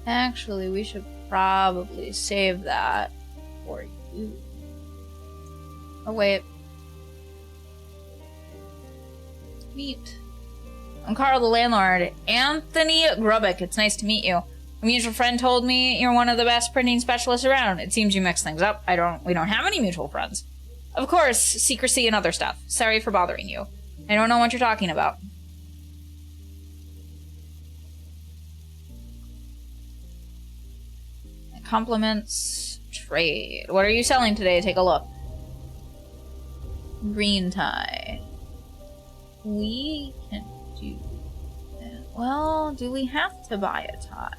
Actually, we should probably save that for you. Oh, wait. Meet. I'm Carl, the landlord. Anthony Grubbick. It's nice to meet you. A mutual friend told me you're one of the best printing specialists around. It seems you mix things up. We don't have any mutual friends. Of course, secrecy and other stuff. Sorry for bothering you. I don't know what you're talking about. Compliments trade. What are you selling today? Take a look. Green tie. We can do that. Well, do we have to buy a tie?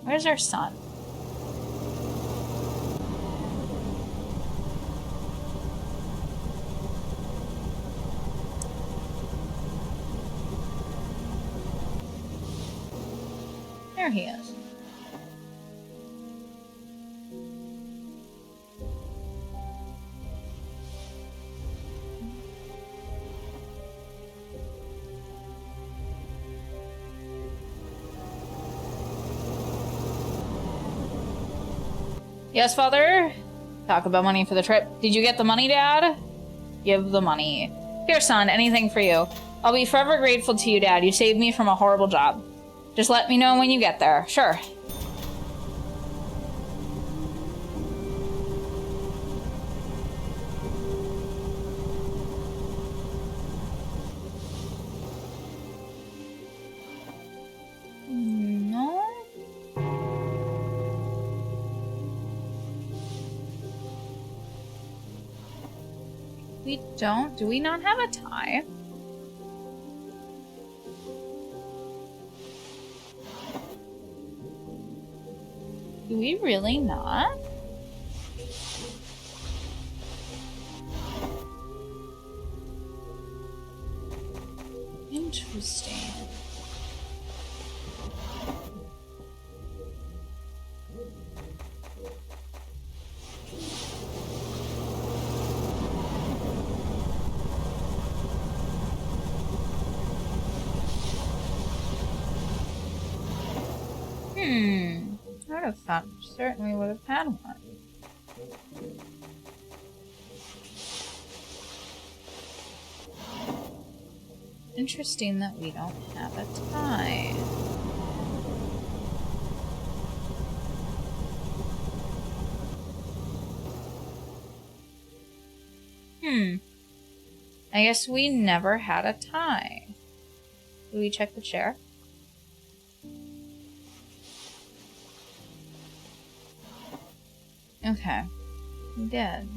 Where's our son? There he is. Yes, Father? Talk about money for the trip. Did you get the money, Dad? Give the money. Here, son, anything for you. I'll be forever grateful to you, Dad. You saved me from a horrible job. Just let me know when you get there. Sure. No? We don't. Do we not have a tie? Do we really not? Interesting. I would have thought certainly would have had one. Interesting that we don't have a tie. I guess we never had a tie. Do we check the chair? Okay. We did.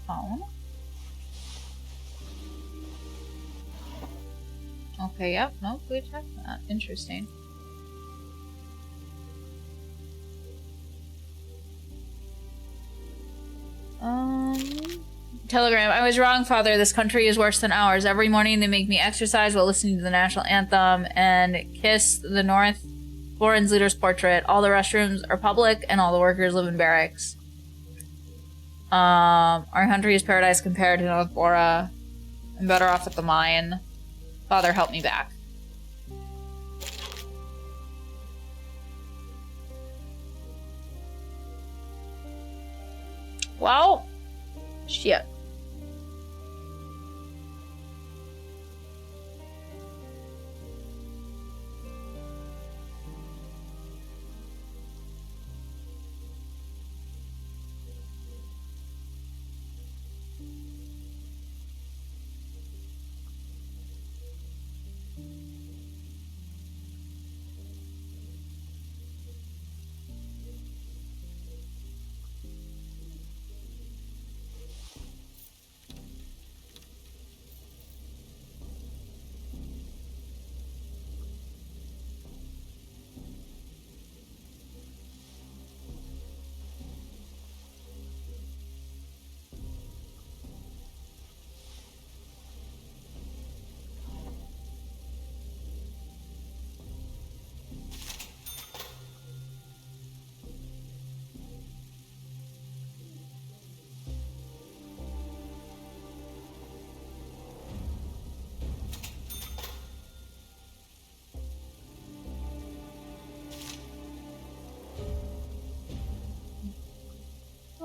Phone? Okay, yep. Nope, we checked that. Interesting. Telegram. I was wrong, Father. This country is worse than ours. Every morning they make me exercise while listening to the national anthem and kiss the North Florence leader's portrait. All the restrooms are public and all the workers live in barracks. Our country is paradise compared to North Bora. I'm better off at the mine. Father, help me back. Well, shit.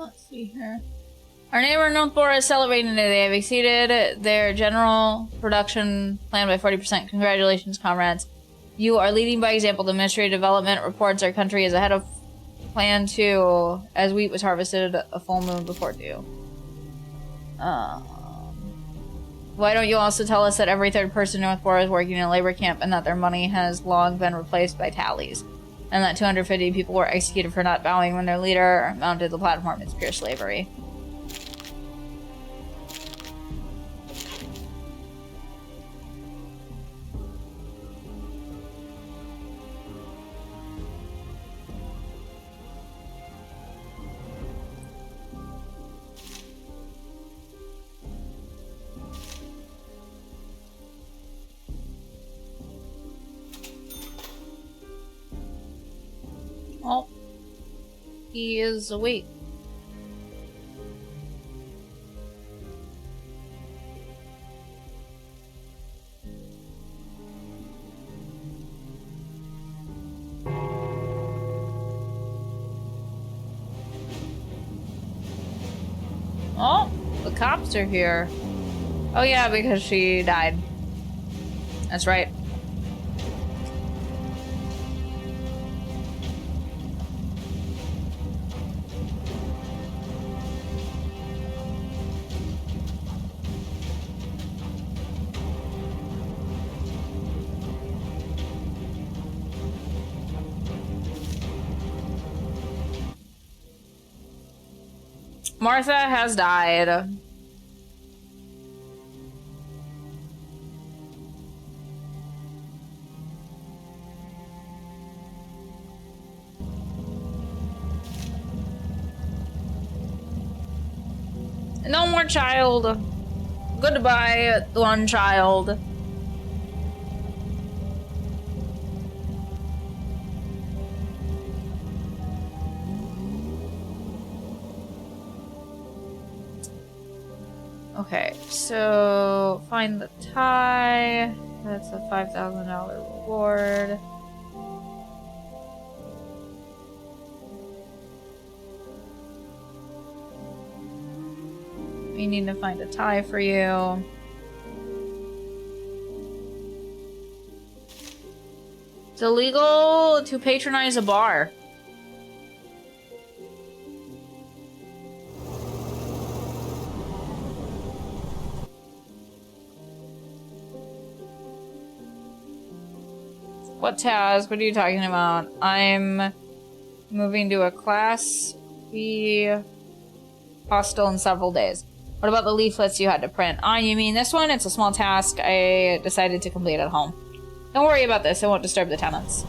Let's see here. Our neighbor North Bora is celebrating today. They have exceeded their general production plan by 40%. Congratulations, comrades. You are leading by example. The Ministry of Development reports our country is ahead of plan 2 as wheat was harvested a full moon before due. Why don't you also tell us that every third person in North Bora is working in a labor camp and that their money has long been replaced by tallies? And that 250 people were executed for not bowing when their leader mounted the platform. It's pure slavery. Oh, he is awake. Oh, the cops are here. Oh yeah, because she died. That's right. Martha has died. No more child. Goodbye, one child. Okay, so find the tie. That's a $5,000 reward. We need to find a tie for you. It's illegal to patronize a bar. What task? What are you talking about? I'm moving to a Class B hostel in several days. What about the leaflets you had to print? Ah, you mean this one? It's a small task I decided to complete at home. Don't worry about this. It won't disturb the tenants.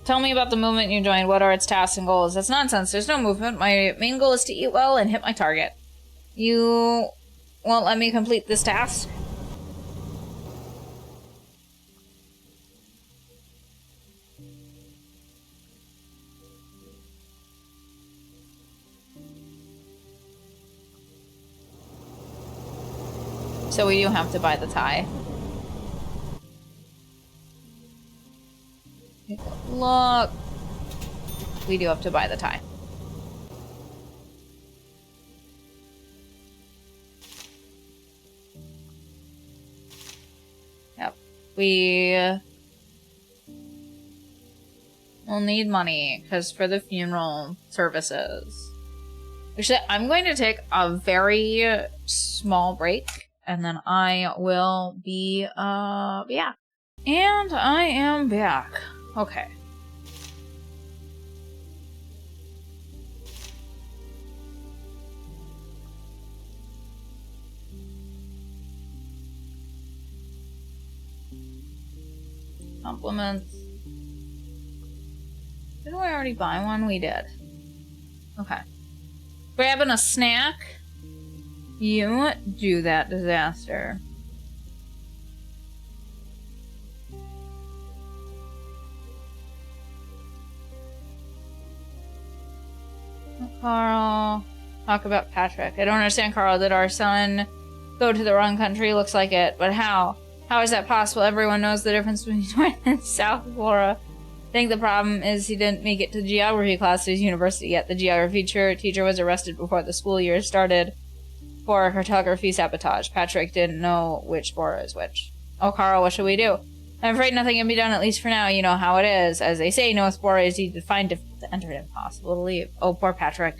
Tell me about the movement you joined. What are its tasks and goals? That's nonsense. There's no movement. My main goal is to eat well and hit my target. You won't let me complete this task? So we do have to buy the tie. Look. We do have to buy the tie. Yep. We will need money because for the funeral services. Actually, I'm going to take a very small break. And then I will be back. And I am back. Okay. Compliments. Didn't we already buy one? We did. Okay. Grabbing a snack. You do that, disaster. Carl. Talk about Patrick. I don't understand, Carl. Did our son go to the wrong country? Looks like it. But how? How is that possible? Everyone knows the difference between North and South Flora. think the problem is he didn't make it to geography class at his university yet. The geography teacher was arrested before the school year started for cartography sabotage. Patrick didn't know which spore is which. Oh, Carl, what should we do? I'm afraid nothing can be done, at least for now. You know how it is. As they say, no spore is easy to find, difficult to enter, and impossible to leave. Oh, poor Patrick.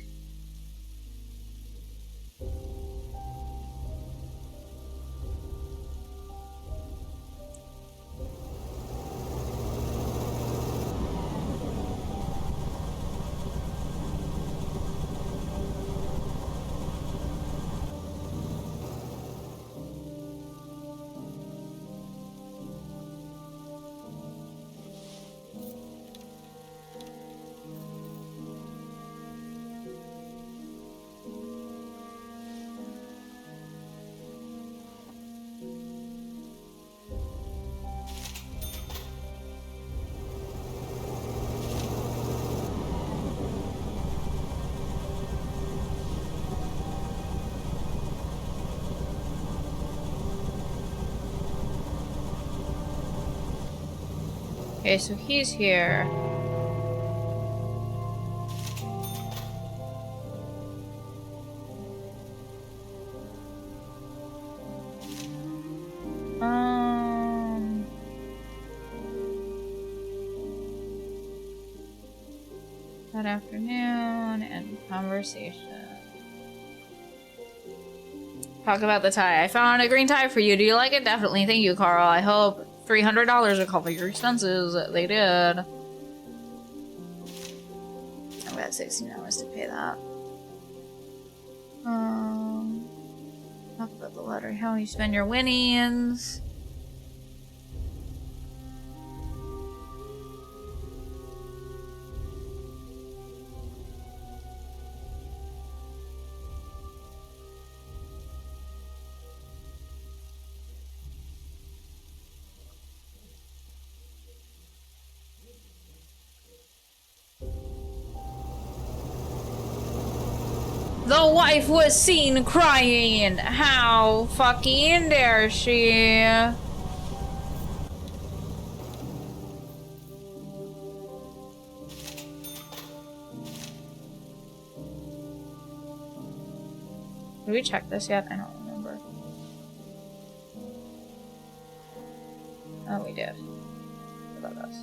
Okay, so he's here. That afternoon and conversation. Talk about the tie. I found a green tie for you. Do you like it? Definitely. Thank you, Carl. I hope $300 will cover your expenses. They did. I've got 16 hours to pay that. Talk about the letter. How you spend your winnings. The wife was seen crying. How fucking dare she? Did we check this yet? I don't remember. Oh, we did. What about us?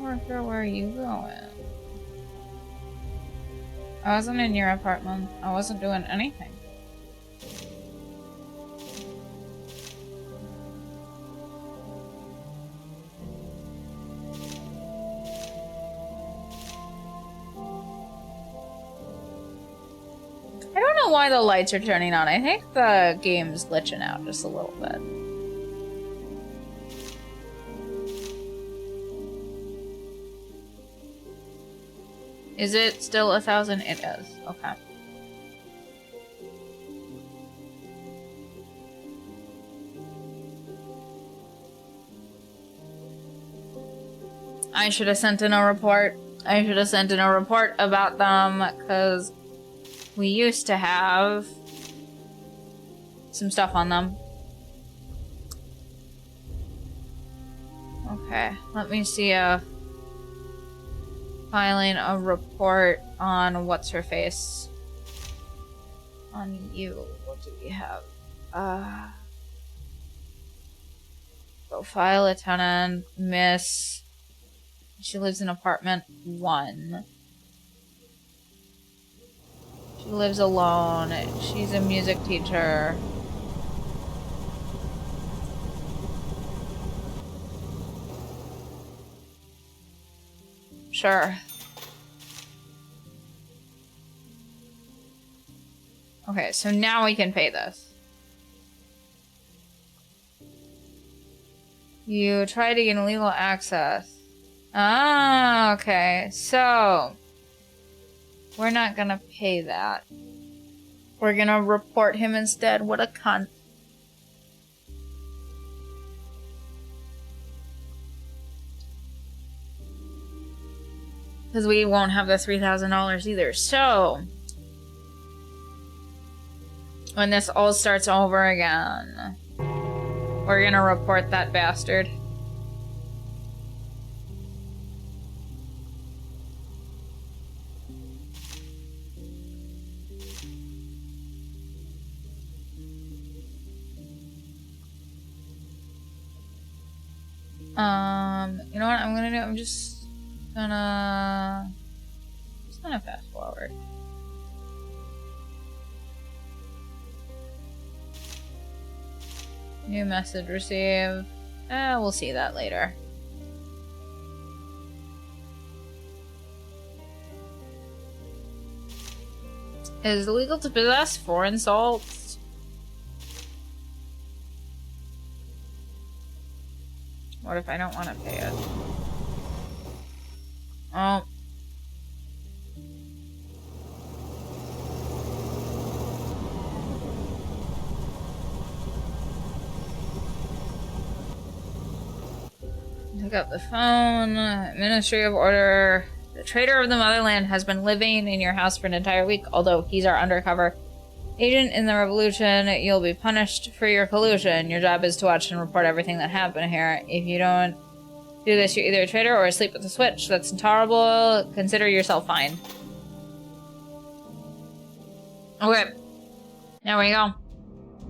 Arthur, where are you going? I wasn't in your apartment. I wasn't doing anything. I don't know why the lights are turning on. I think the game's glitching out just a little bit. Is it still 1,000? It is. Okay. I should have sent in a report. I should have sent in a report about them, because we used to have some stuff on them. Okay, let me see if filing a report on what's her face on you. What do we have? Go file a tenant, Miss. She lives in apartment 1. She lives alone. She's a music teacher. Sure. Okay, so now we can pay this. You try to gain legal access. Ah, okay. So, we're not gonna pay that. We're gonna report him instead. What a cunt. Because we won't have the $3,000 either. So, When this all starts over again, we're gonna report that bastard. You know what I'm gonna do? I'm just gonna fast forward. New message received. We'll see that later. It is illegal to possess foreign salts. What if I don't want to pay it? Oh. Pick up the phone. Ministry of Order. The traitor of the motherland has been living in your house for an entire week, although he's our undercover agent in the revolution. You'll be punished for your collusion. Your job is to watch and report everything that happened here. If you don't do this, you're either a traitor or asleep at the switch. That's intolerable. Consider yourself fined. Okay. There we go.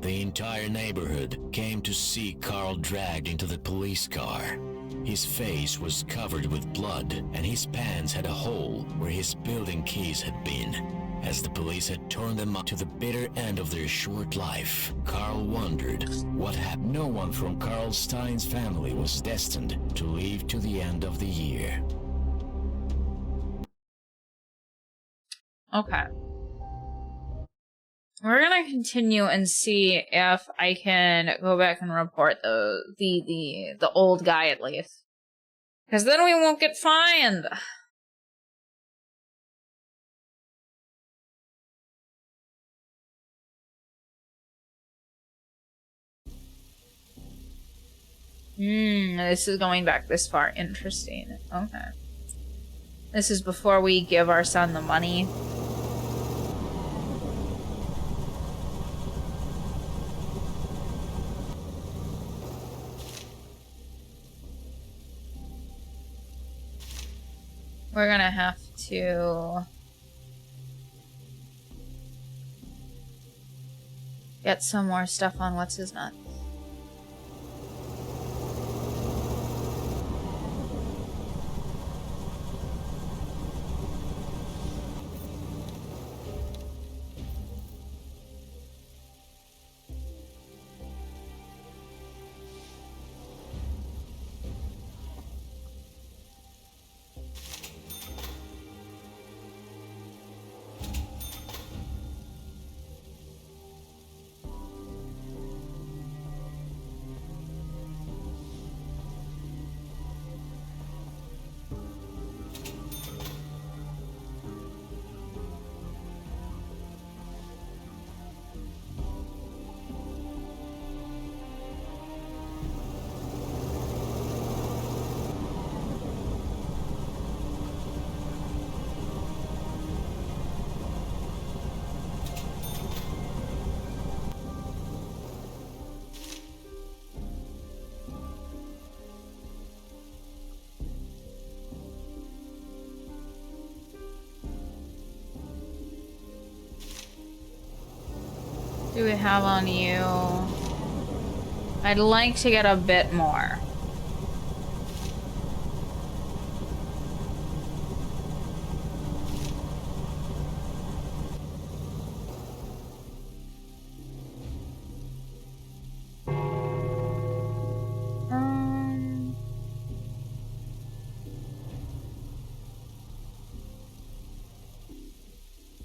The entire neighborhood came to see Carl dragged into the police car. His face was covered with blood, and his pants had a hole where his building keys had been. As the police had torn them up to the bitter end of their short life, Carl wondered what happened. No one from Carl Stein's family was destined to live to the end of the year. Okay. We're gonna continue and see if I can go back and report the old guy at least. Because then we won't get fined. This is going back this far. Interesting. Okay. This is before we give our son the money. We're gonna have to get some more stuff on what's his nuts. Do we have on you? I'd like to get a bit more.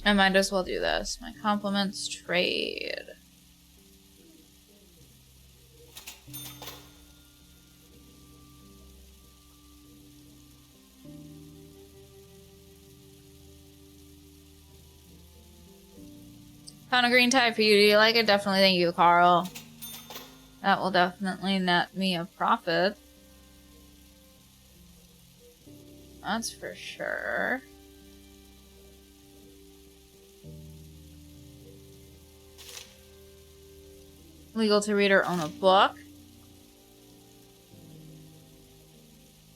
I might as well do this. My compliments trade. Found a green tie for you. Do you like it? Definitely. Thank you, Carl. That will definitely net me a profit. That's for sure. Legal to read or own a book.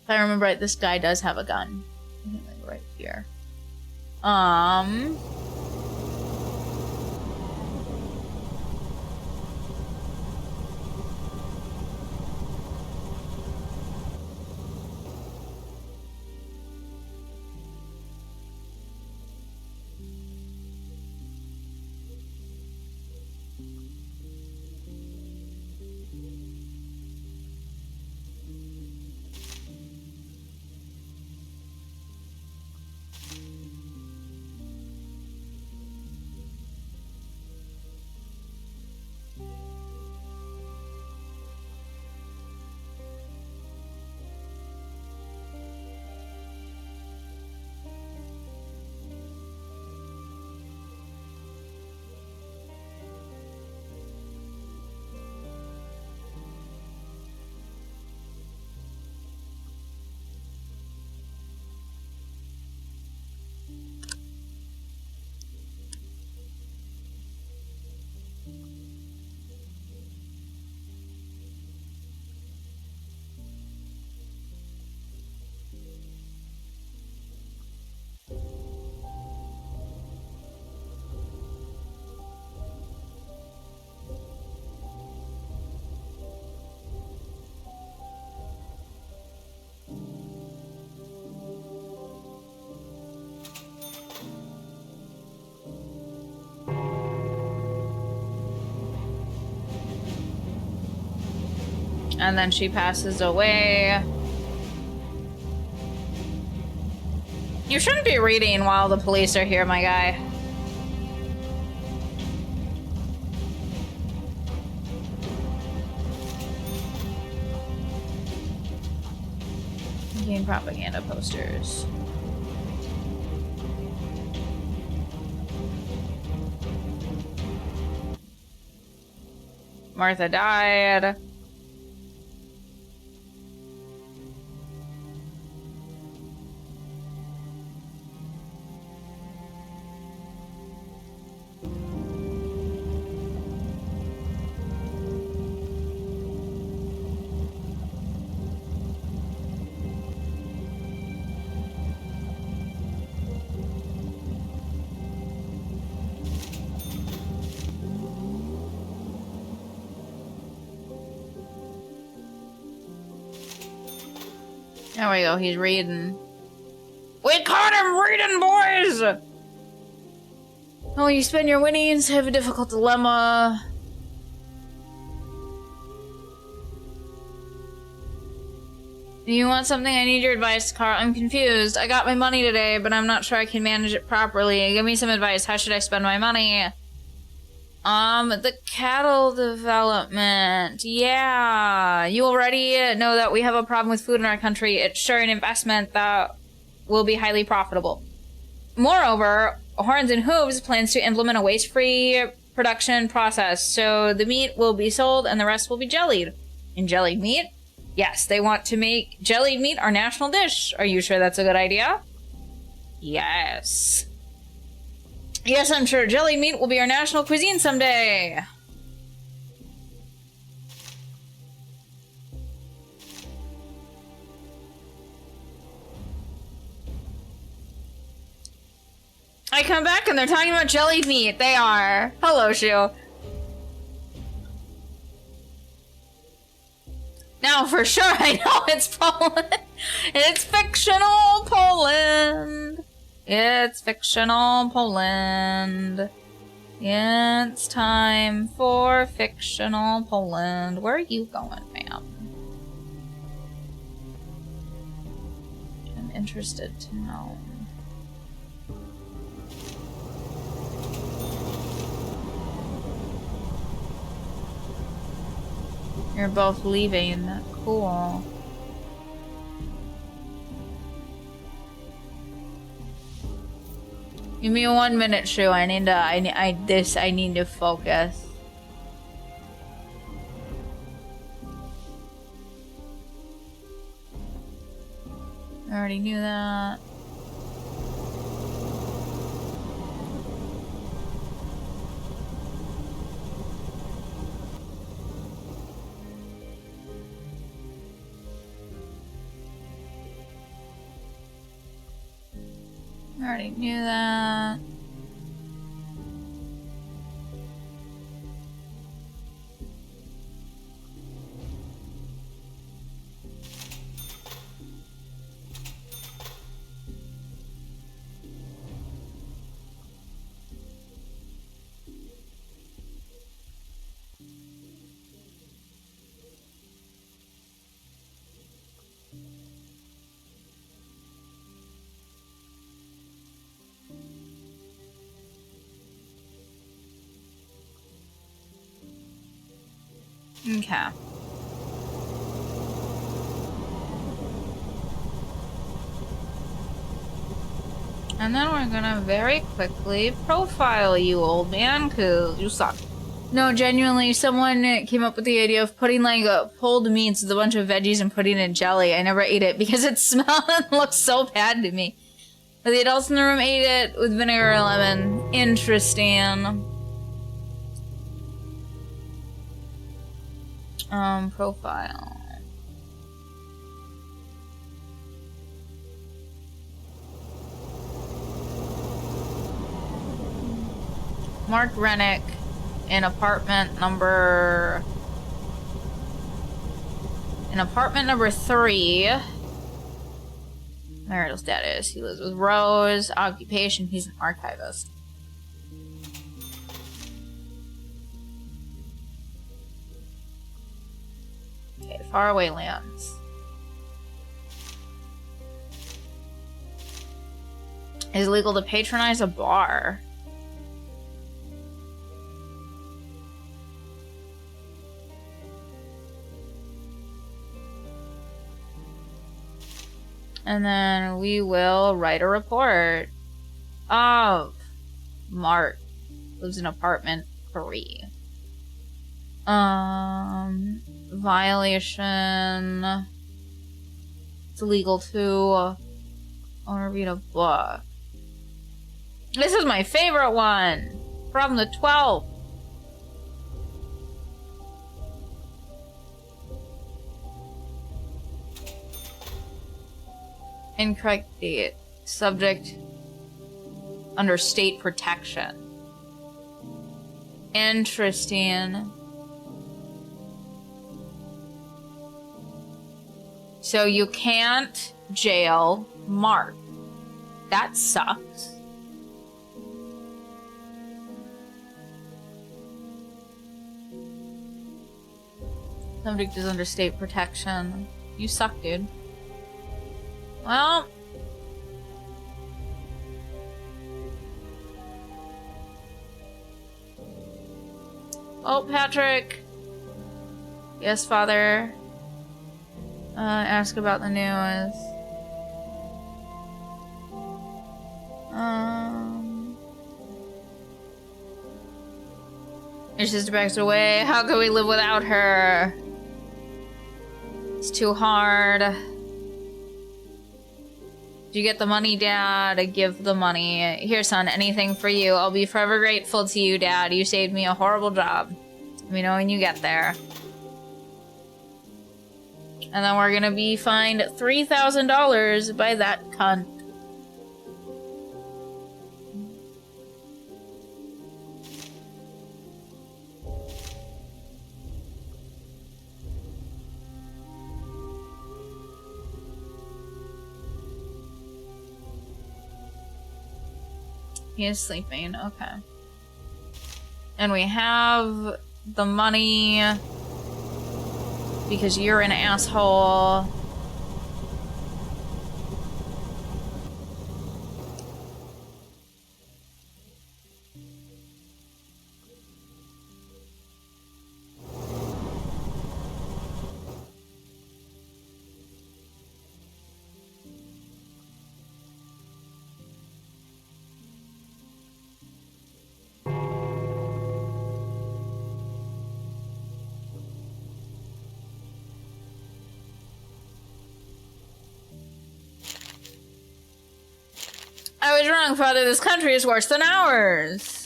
If I remember right, this guy does have a gun. I think like right here. And then she passes away. You shouldn't be reading while the police are here, my guy. Gain propaganda posters. Martha died. There we go, he's reading. We caught him reading, boys! Oh, you spend your winnings, have a difficult dilemma. Do you want something? I need your advice, Carl. I'm confused. I got my money today, but I'm not sure I can manage it properly. Give me some advice. How should I spend my money? The cattle development. Yeah. You already know that we have a problem with food in our country. It's sure an investment that will be highly profitable. Moreover, Horns and Hooves plans to implement a waste-free production process, so the meat will be sold and the rest will be jellied. And jellied meat? Yes, they want to make jellied meat our national dish. Are you sure that's a good idea? Yes. Yes, I'm sure jellied meat will be our national cuisine someday. I come back and they're talking about jellied meat. They are. Hello, Shu. Now, for sure, I know it's Poland. It's fictional Poland. It's fictional Poland. It's time for fictional Poland. Where are you going, ma'am? I'm interested to know. You're both leaving. Cool. Give me 1 minute, Shu. I need to focus. I already knew that. I already knew that. Okay. And then we're gonna very quickly profile you, old man, cause you suck. No, genuinely, someone came up with the idea of putting like pulled meats with a bunch of veggies and putting in jelly. I never ate it because it smelled and looked so bad to me. But the adults in the room ate it with vinegar and lemon. Interesting. Profile. Mark Rennick in apartment number 3. Marital status. He lives with Rose. Occupation. He's an archivist. Okay, faraway lands. Is it legal to patronize a bar? And then we will write a report of Mark lives in apartment 3. Violation. It's illegal to I want to read a book. This is my favorite one from the 12th. Incorrect date. Subject under state protection. Interesting. So you can't jail Mark. That sucks. Subject is under state protection. You suck, dude. Well, oh, Patrick. Yes, father. Ask about the news. Your sister passed away. How could we live without her? It's too hard. Do you get the money, Dad? Give the money. Here, son, anything for you. I'll be forever grateful to you, Dad. You saved me a horrible job. Let me know when you get there. And then we're gonna be fined $3,000 by that cunt. He is sleeping, okay. And we have the money because you're an asshole. I was wrong, Father. This country is worse than ours.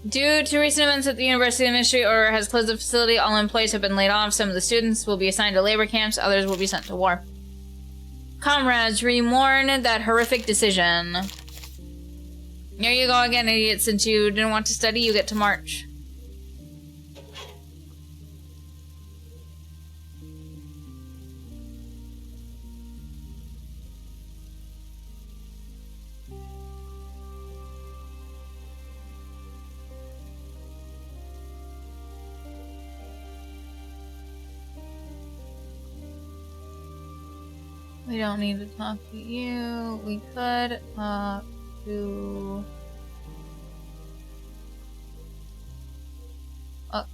Due to recent events at the university, the ministry order has closed the facility. All employees have been laid off. Some of the students will be assigned to labor camps. Others will be sent to war. Comrades, we mourn that horrific decision. There you go again, idiot. Since you didn't want to study, you get to march. We don't need to talk to you. We could talk to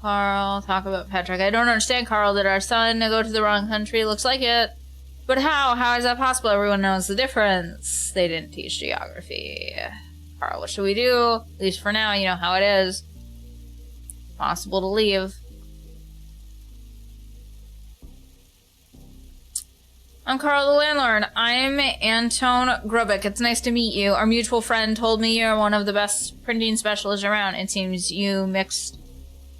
Carl. Talk about Patrick. I don't understand, Carl. Did our son go to the wrong country? Looks like it. But how? How is that possible? Everyone knows the difference. They didn't teach geography. Carl, what should we do? At least for now, you know how it is. Possible to leave. I'm Carl the landlord. I'm Anton Grubik. It's nice to meet you. Our mutual friend told me you're one of the best printing specialists around. It seems you mixed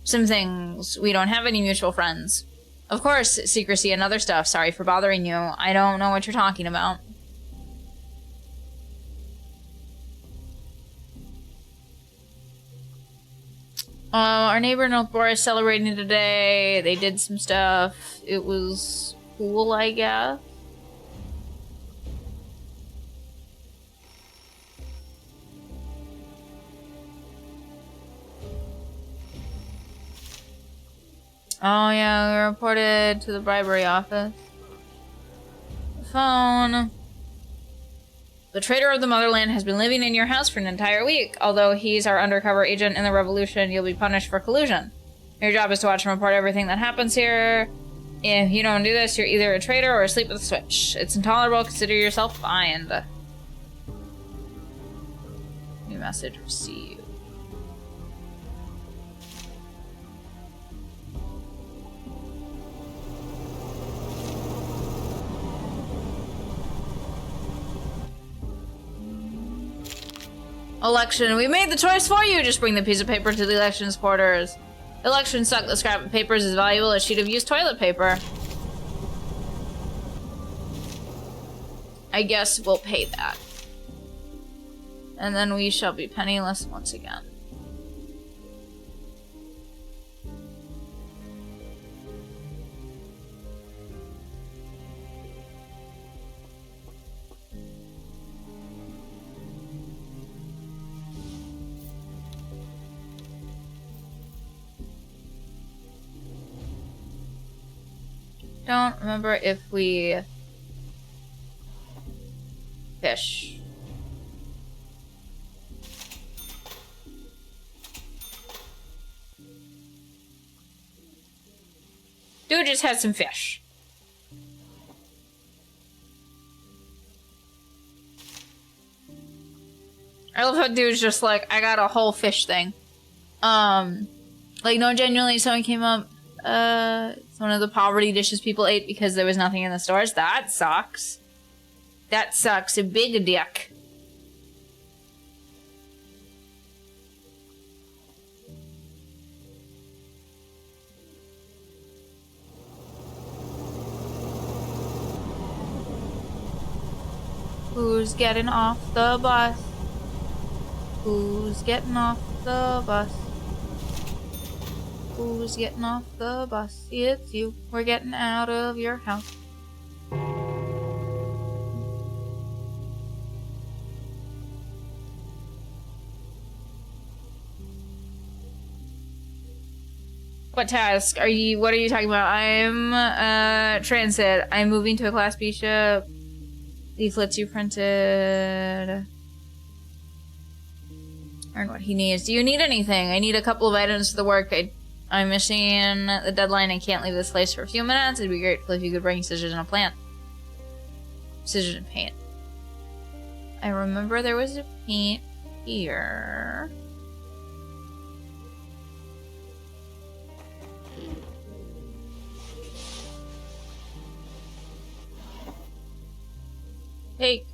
some things. We don't have any mutual friends. Of course, secrecy and other stuff. Sorry for bothering you. I don't know what you're talking about. Our neighbor North Boris celebrating today. They did some stuff. It was cool, I guess. Oh yeah, we reported to the bribery office. The phone. The traitor of the motherland has been living in your house for an entire week. Although he's our undercover agent in the revolution, you'll be punished for collusion. Your job is to watch and report everything that happens here. If you don't do this, you're either a traitor or asleep with a switch. It's intolerable. Consider yourself fined. New message received. Election. We made the choice for you. Just bring the piece of paper to the elections quarters. Election suck. The scrap of paper is as valuable as a sheet of used toilet paper. I guess we'll pay that. And then we shall be penniless once again. Don't remember if we fish. Dude just had some fish. I love how dude's just like, I got a whole fish thing. Like, no, genuinely, someone came up, it's one of the poverty dishes people ate because there was nothing in the stores. That sucks. That sucks. A big dick. Who's getting off the bus? Who's getting off the bus? Who's getting off the bus? It's you. We're getting out of your house. What task? What are you talking about? I'm, transit. I'm moving to a Class B ship. Leaflets you printed. Earn what he needs. Do you need anything? I need a couple of items for the work. I'm missing the deadline. I can't leave this place for a few minutes. It'd be grateful if you could bring scissors and a plant. Scissors and paint. I remember there was a paint here. Take.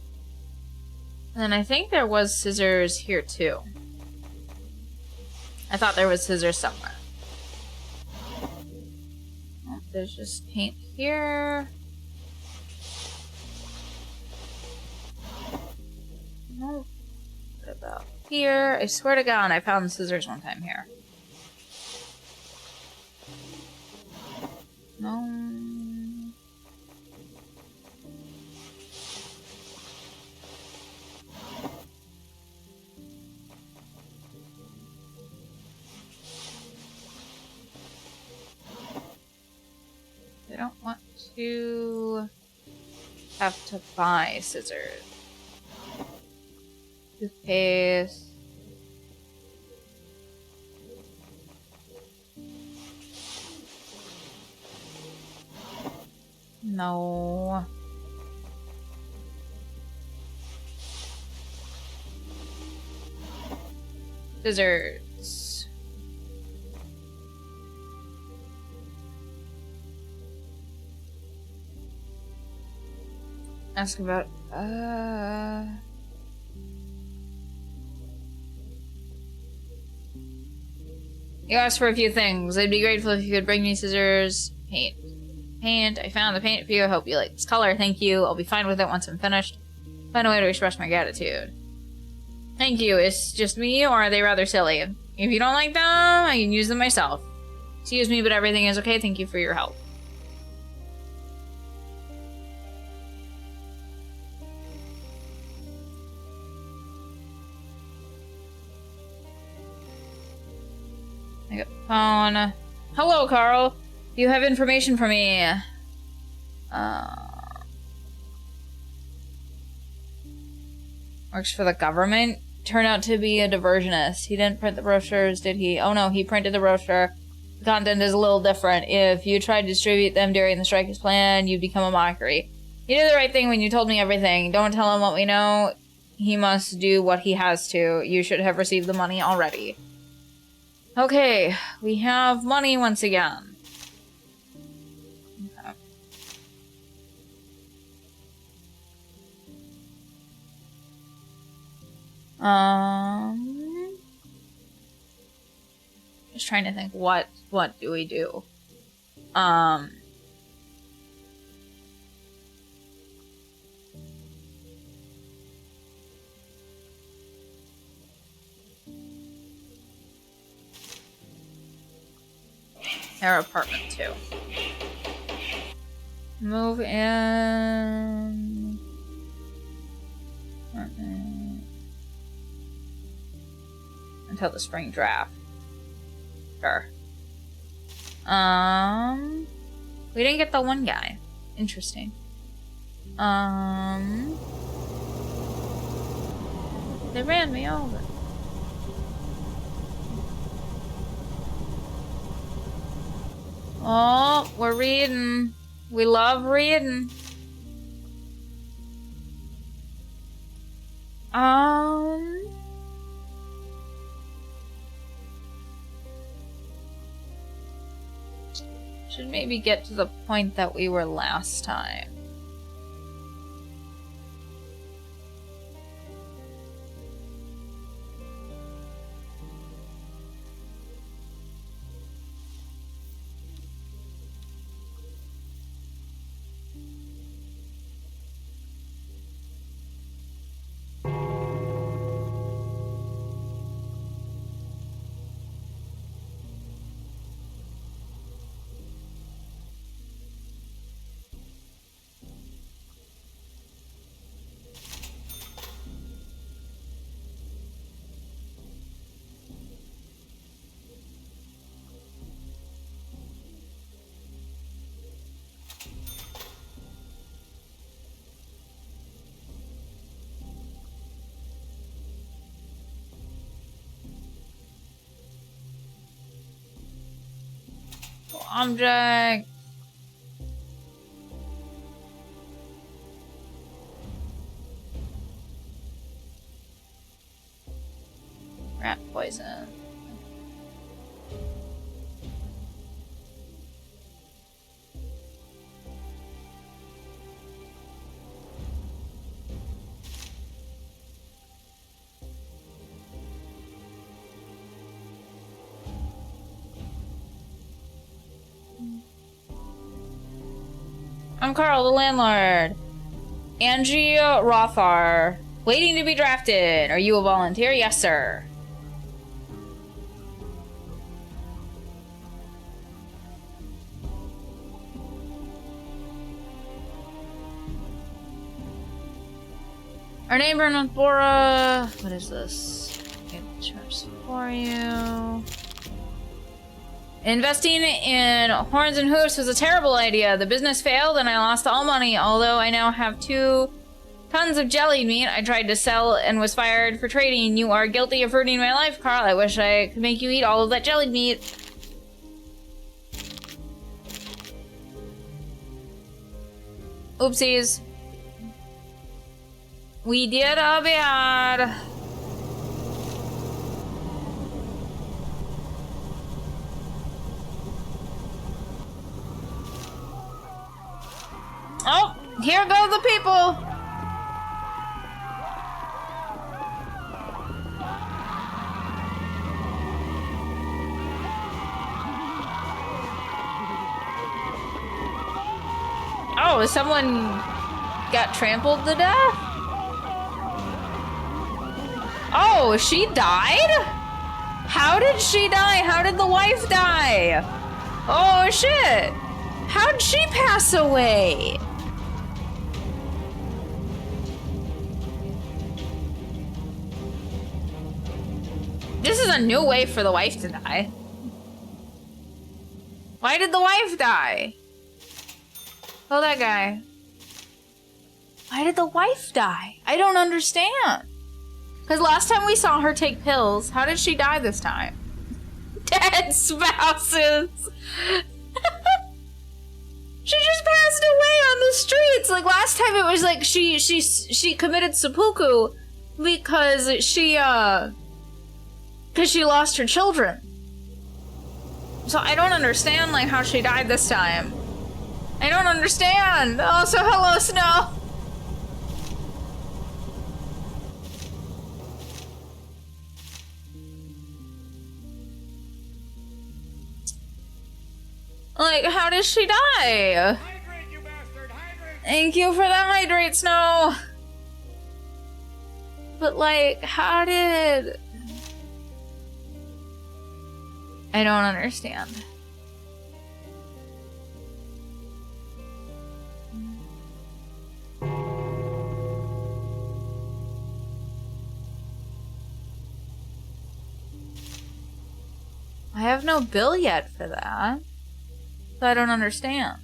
And then I think there was scissors here too. I thought there was scissors somewhere. Oh, there's just paint here. No. What about here? I swear to God, I found scissors one time here. No. I don't want to have to buy scissors. Toothpaste. No. Scissors. Ask about, You asked for a few things. I'd be grateful if you could bring me scissors. Paint. Paint. I found the paint for you. I hope you like this color. Thank you. I'll be fine with it once I'm finished. Find a way to express my gratitude. Thank you. It's just me, or are they rather silly? If you don't like them, I can use them myself. Excuse me, but everything is okay. Thank you for your help. I got the phone. Hello, Carl. You have information for me. Works for the government. Turned out to be a diversionist. He didn't print the brochures, did he? Oh no, he printed the brochure. The content is a little different. If you tried to distribute them during the strikers plan, you'd become a mockery. You did the right thing when you told me everything. Don't tell him what we know. He must do what he has to. You should have received the money already. Okay, we have money once again. Just trying to think, what do we do? Their apartment too. Move in. Apartment. Until the spring draft. Sure. We didn't get the one guy. Interesting. They ran me over. Oh, we're reading. We love reading. Should maybe get to the point that we were last time. Object. Rat poison. I'm Carl, the landlord. Angie Rothar. Waiting to be drafted. Are you a volunteer? Yes, sir. Our neighbor in Bora. What is this? Okay, charge for you. Investing in Horns and Hoofs was a terrible idea. The business failed and I lost all money, although I now have 2 tons of jellied meat I tried to sell and was fired for trading. You are guilty of ruining my life, Carl. I wish I could make you eat all of that jellied meat. Oopsies. We did a bad. Oh, here go the people. Oh, someone got trampled to death? Oh, she died? How did she die? How did the wife die? Oh, shit. How'd she pass away? This is a new way for the wife to die. Why did the wife die? Oh, that guy. Why did the wife die? I don't understand. Because last time we saw her take pills, how did she die this time? Dead spouses. She just passed away on the streets. Like last time it was like she committed seppuku because she lost her children. So I don't understand like how she died this time. I don't understand. Oh, so hello, Snow. Like, how did she die? Hydrate, you bastard! Hydrate! Thank you for the hydrate, Snow. But like, how did... I don't understand. I have no bill yet for that. So I don't understand.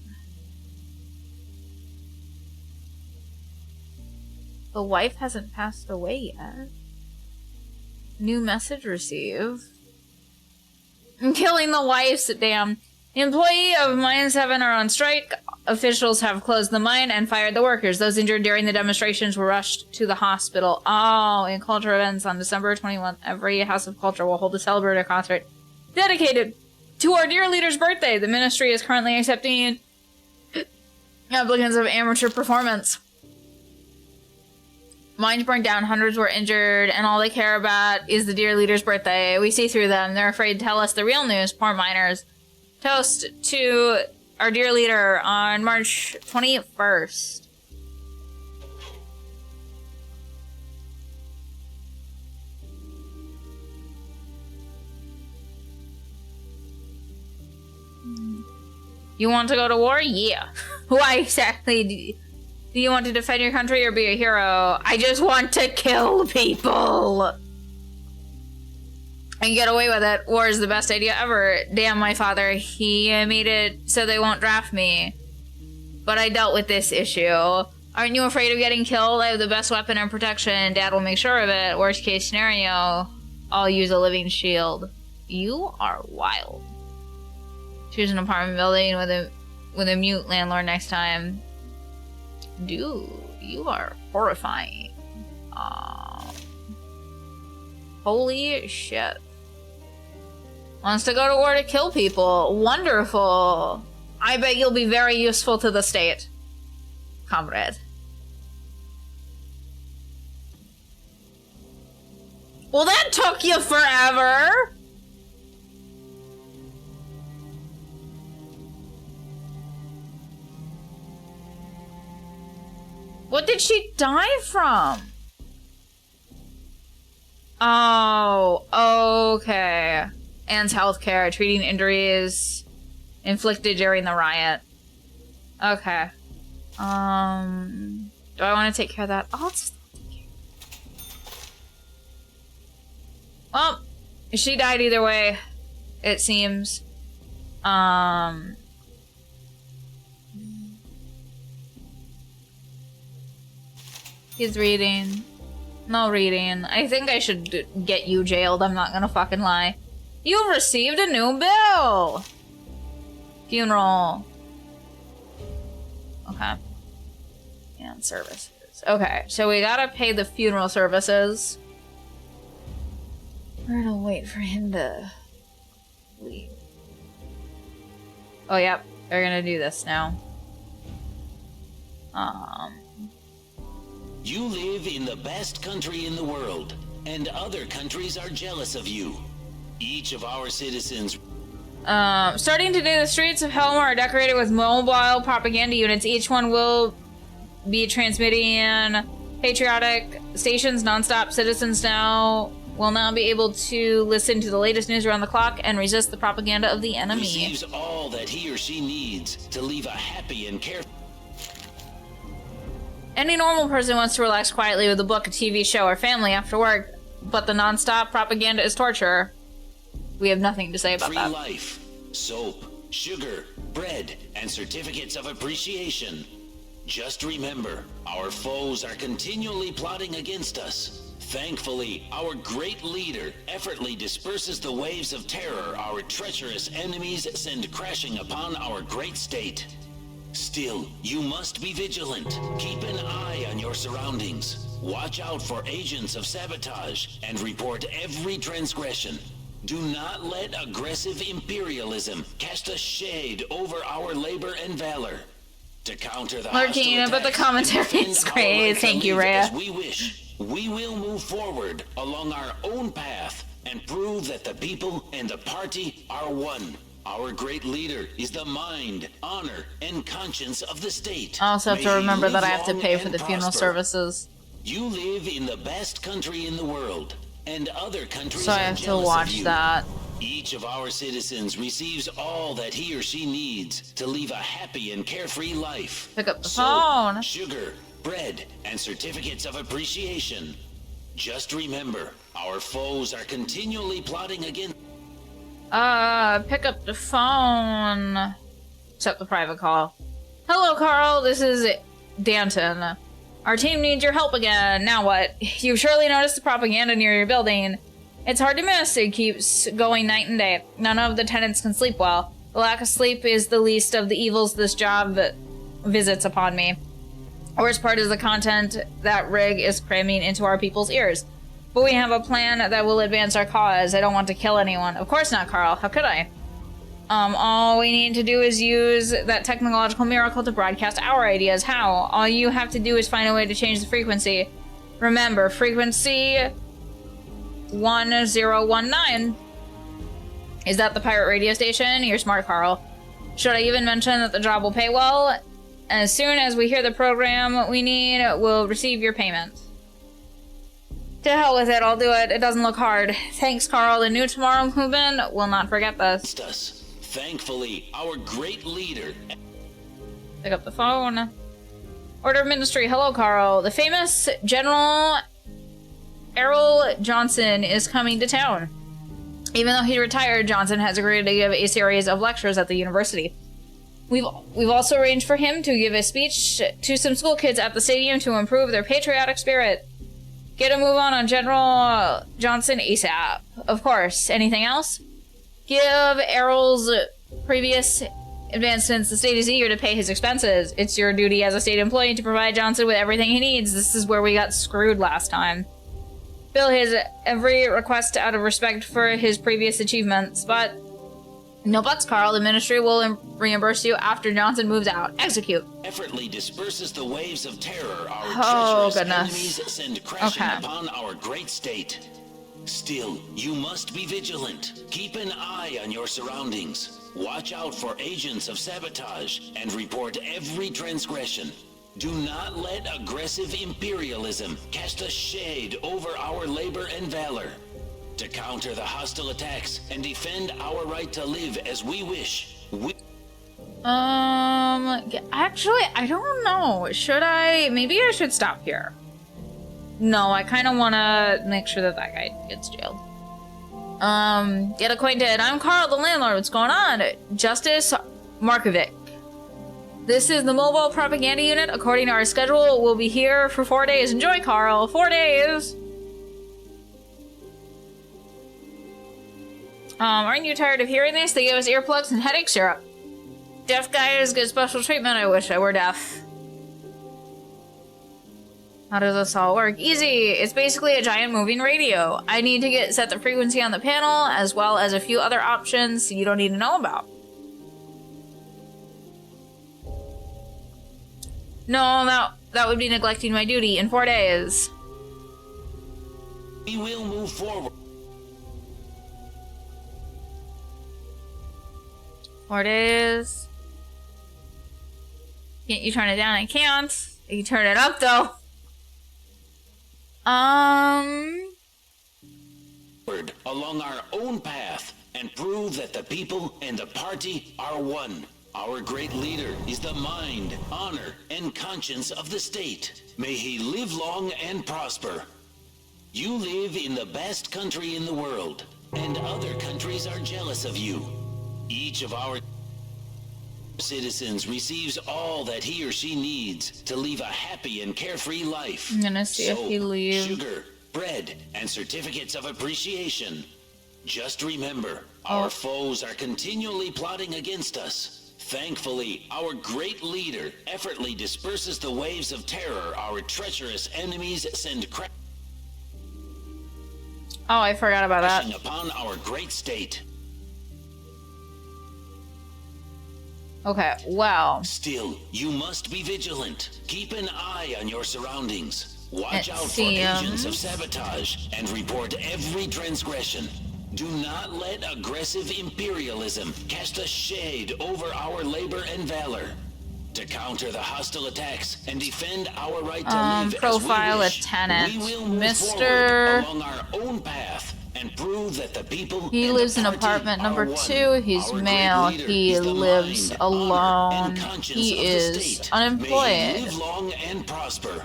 The wife hasn't passed away yet. New message received. I'm killing the wives, damn. The employee of Mine 7 are on strike. Officials have closed the mine and fired the workers. Those injured during the demonstrations were rushed to the hospital. Oh, in culture events on December 21st, every House of Culture will hold a celebratory concert dedicated to our dear leader's birthday. The ministry is currently accepting applicants of amateur performance. Mines burned down, hundreds were injured, and all they care about is the dear leader's birthday. We see through them. They're afraid to tell us the real news. Poor miners. Toast to our dear leader on March 21st. You want to go to war? Yeah. Why exactly do you want to defend your country or be a hero? I just want to kill people. And get away with it. War is the best idea ever. Damn my father. He made it so they won't draft me. But I dealt with this issue. Aren't you afraid of getting killed? I have the best weapon and protection. Dad will make sure of it. Worst case scenario, I'll use a living shield. You are wild. Choose an apartment building with a mute landlord next time. Dude, you are horrifying. Holy shit. Wants to go to war to kill people. Wonderful. I bet you'll be very useful to the state, comrade. Well, that took you forever. What did she die from? Oh, okay. Anne's healthcare, treating injuries inflicted during the riot. Okay. Do I want to take care of that? I'll just take care. Well, she died either way, it seems. He's reading. No reading. I think I should get you jailed, I'm not gonna fucking lie. You've received a new bill! Funeral. Okay. And services. Okay, so we gotta pay the funeral services. We're gonna wait for him to leave. Oh, yep. They're gonna do this now. You live in the best country in the world, and other countries are jealous of you. Each of our citizens... Starting today, the streets of Helmer are decorated with mobile propaganda units. Each one will be transmitting patriotic stations non-stop. Citizens will now be able to listen to the latest news around the clock and resist the propaganda of the enemy. Receives all that he or she needs to leave a happy and carefree... Any normal person wants to relax quietly with a book, a TV show, or family after work, but the non-stop propaganda is torture. We have nothing to say about that. Free life, soap, sugar, bread, and certificates of appreciation. Just remember, our foes are continually plotting against us. Thankfully, our great leader effortlessly disperses the waves of terror our treacherous enemies send crashing upon our great state. Still, you must be vigilant. Keep an eye on your surroundings. Watch out for agents of sabotage and report every transgression. Do not let aggressive imperialism cast a shade over our labor and valor. To counter the Martina, but the commentary is great. Thank you, Rhea. As we wish, we will move forward along our own path and prove that the people and the party are one. Our great leader is the mind, honor, and conscience of the state. I also have to May he remember that I live have to long pay for and the funeral prosper. services. You live in the best country in the world, and other countries So I are have to jealous of watch you. that. Each of our citizens receives all that he or she needs to live a happy and carefree life. Pick up the Soap, phone. sugar, bread, and certificates of appreciation. Just remember, our foes are continually plotting against... Pick up the phone. Accept the private call. Hello, Carl. This is Danton. Our team needs your help again. Now what? You've surely noticed the propaganda near your building. It's hard to miss. It keeps going night and day. None of the tenants can sleep well. The lack of sleep is the least of the evils this job visits upon me. Worst part is the content that Rig is cramming into our people's ears. But we have a plan that will advance our cause. I don't want to kill anyone. Of course not, Carl. How could I? All we need to do is use that technological miracle to broadcast our ideas. How? All you have to do is find a way to change the frequency. Remember, frequency 1019. Is that the pirate radio station? You're smart, Carl. Should I even mention that the job will pay well? As soon as we hear the program we need, we'll receive your payment. To hell with it, I'll do it. It doesn't look hard. Thanks, Carl. The New Tomorrow Movement will not forget this. us. Thankfully, our great leader... Pick up the phone. Order of Ministry. Hello, Carl. The famous General Errol Johnson is coming to town. Even though he's retired, Johnson has agreed to give a series of lectures at the university. We've also arranged for him to give a speech to some school kids at the stadium to improve their patriotic spirit. Get a move on General Johnson ASAP. Of course. Anything else? Give Errol's previous advancements. The state is eager to pay his expenses. It's your duty as a state employee to provide Johnson with everything he needs. This is where we got screwed last time. Bill his every request out of respect for his previous achievements, but no buts, Carl. The ministry will reimburse you after Johnson moves out. Execute. Effortlessly disperses the waves of terror Oh, our treacherous goodness. enemies send crashing upon our great state. Still, you must be vigilant. Keep an eye on your surroundings. Watch out for agents of sabotage and report every transgression. Do not let aggressive imperialism cast a shade over our labor and valor. To counter the hostile attacks and defend our right to live as we wish, Actually, I don't know. Should I? Maybe I should stop here. No, I kind of want to make sure that that guy gets jailed. Get acquainted. I'm Carl, the landlord. What's going on? Justice Markovic. This is the mobile propaganda unit. According to our schedule, we'll be here for 4 days. Enjoy, Carl. 4 days. Aren't you tired of hearing this? They give us earplugs and headache syrup. Deaf guys get special treatment. I wish I were deaf. How does this all work? Easy. It's basically a giant moving radio. I need to set the frequency on the panel, as well as a few other options you don't need to know about. No, that would be neglecting my duty in 4 days. we will move forward. 4 days. Can't you turn it down? I can't. You can turn it up though. Along our own path and prove that the people and the party are one. Our great leader is the mind, honor, and conscience of the state. May he live long and prosper. You live in the best country in the world, and other countries are jealous of you. Each of our citizens receives all that he or she needs to live a happy and carefree life. I'm gonna see if he leaves. Sugar, bread, and certificates of appreciation. Just remember, our foes are continually plotting against us. Thankfully, our great leader effortlessly disperses the waves of terror our treacherous enemies send Oh, I forgot about that. crashing upon our great state. Okay, well. Still, you must be vigilant. Keep an eye on your surroundings. Watch Let's out for see, agents of sabotage and report every transgression. Do not let aggressive imperialism cast a shade over our labor and valor. To counter the hostile attacks and defend our right to live profile as we wish, lieutenant. we will move Mr. forward along our own path and prove that the people He and lives the in party apartment number are one. 2. He's Our great male. leader He is the lives mind, honor, alone. and conscience He of the is state. unemployed. May he live long and prosper.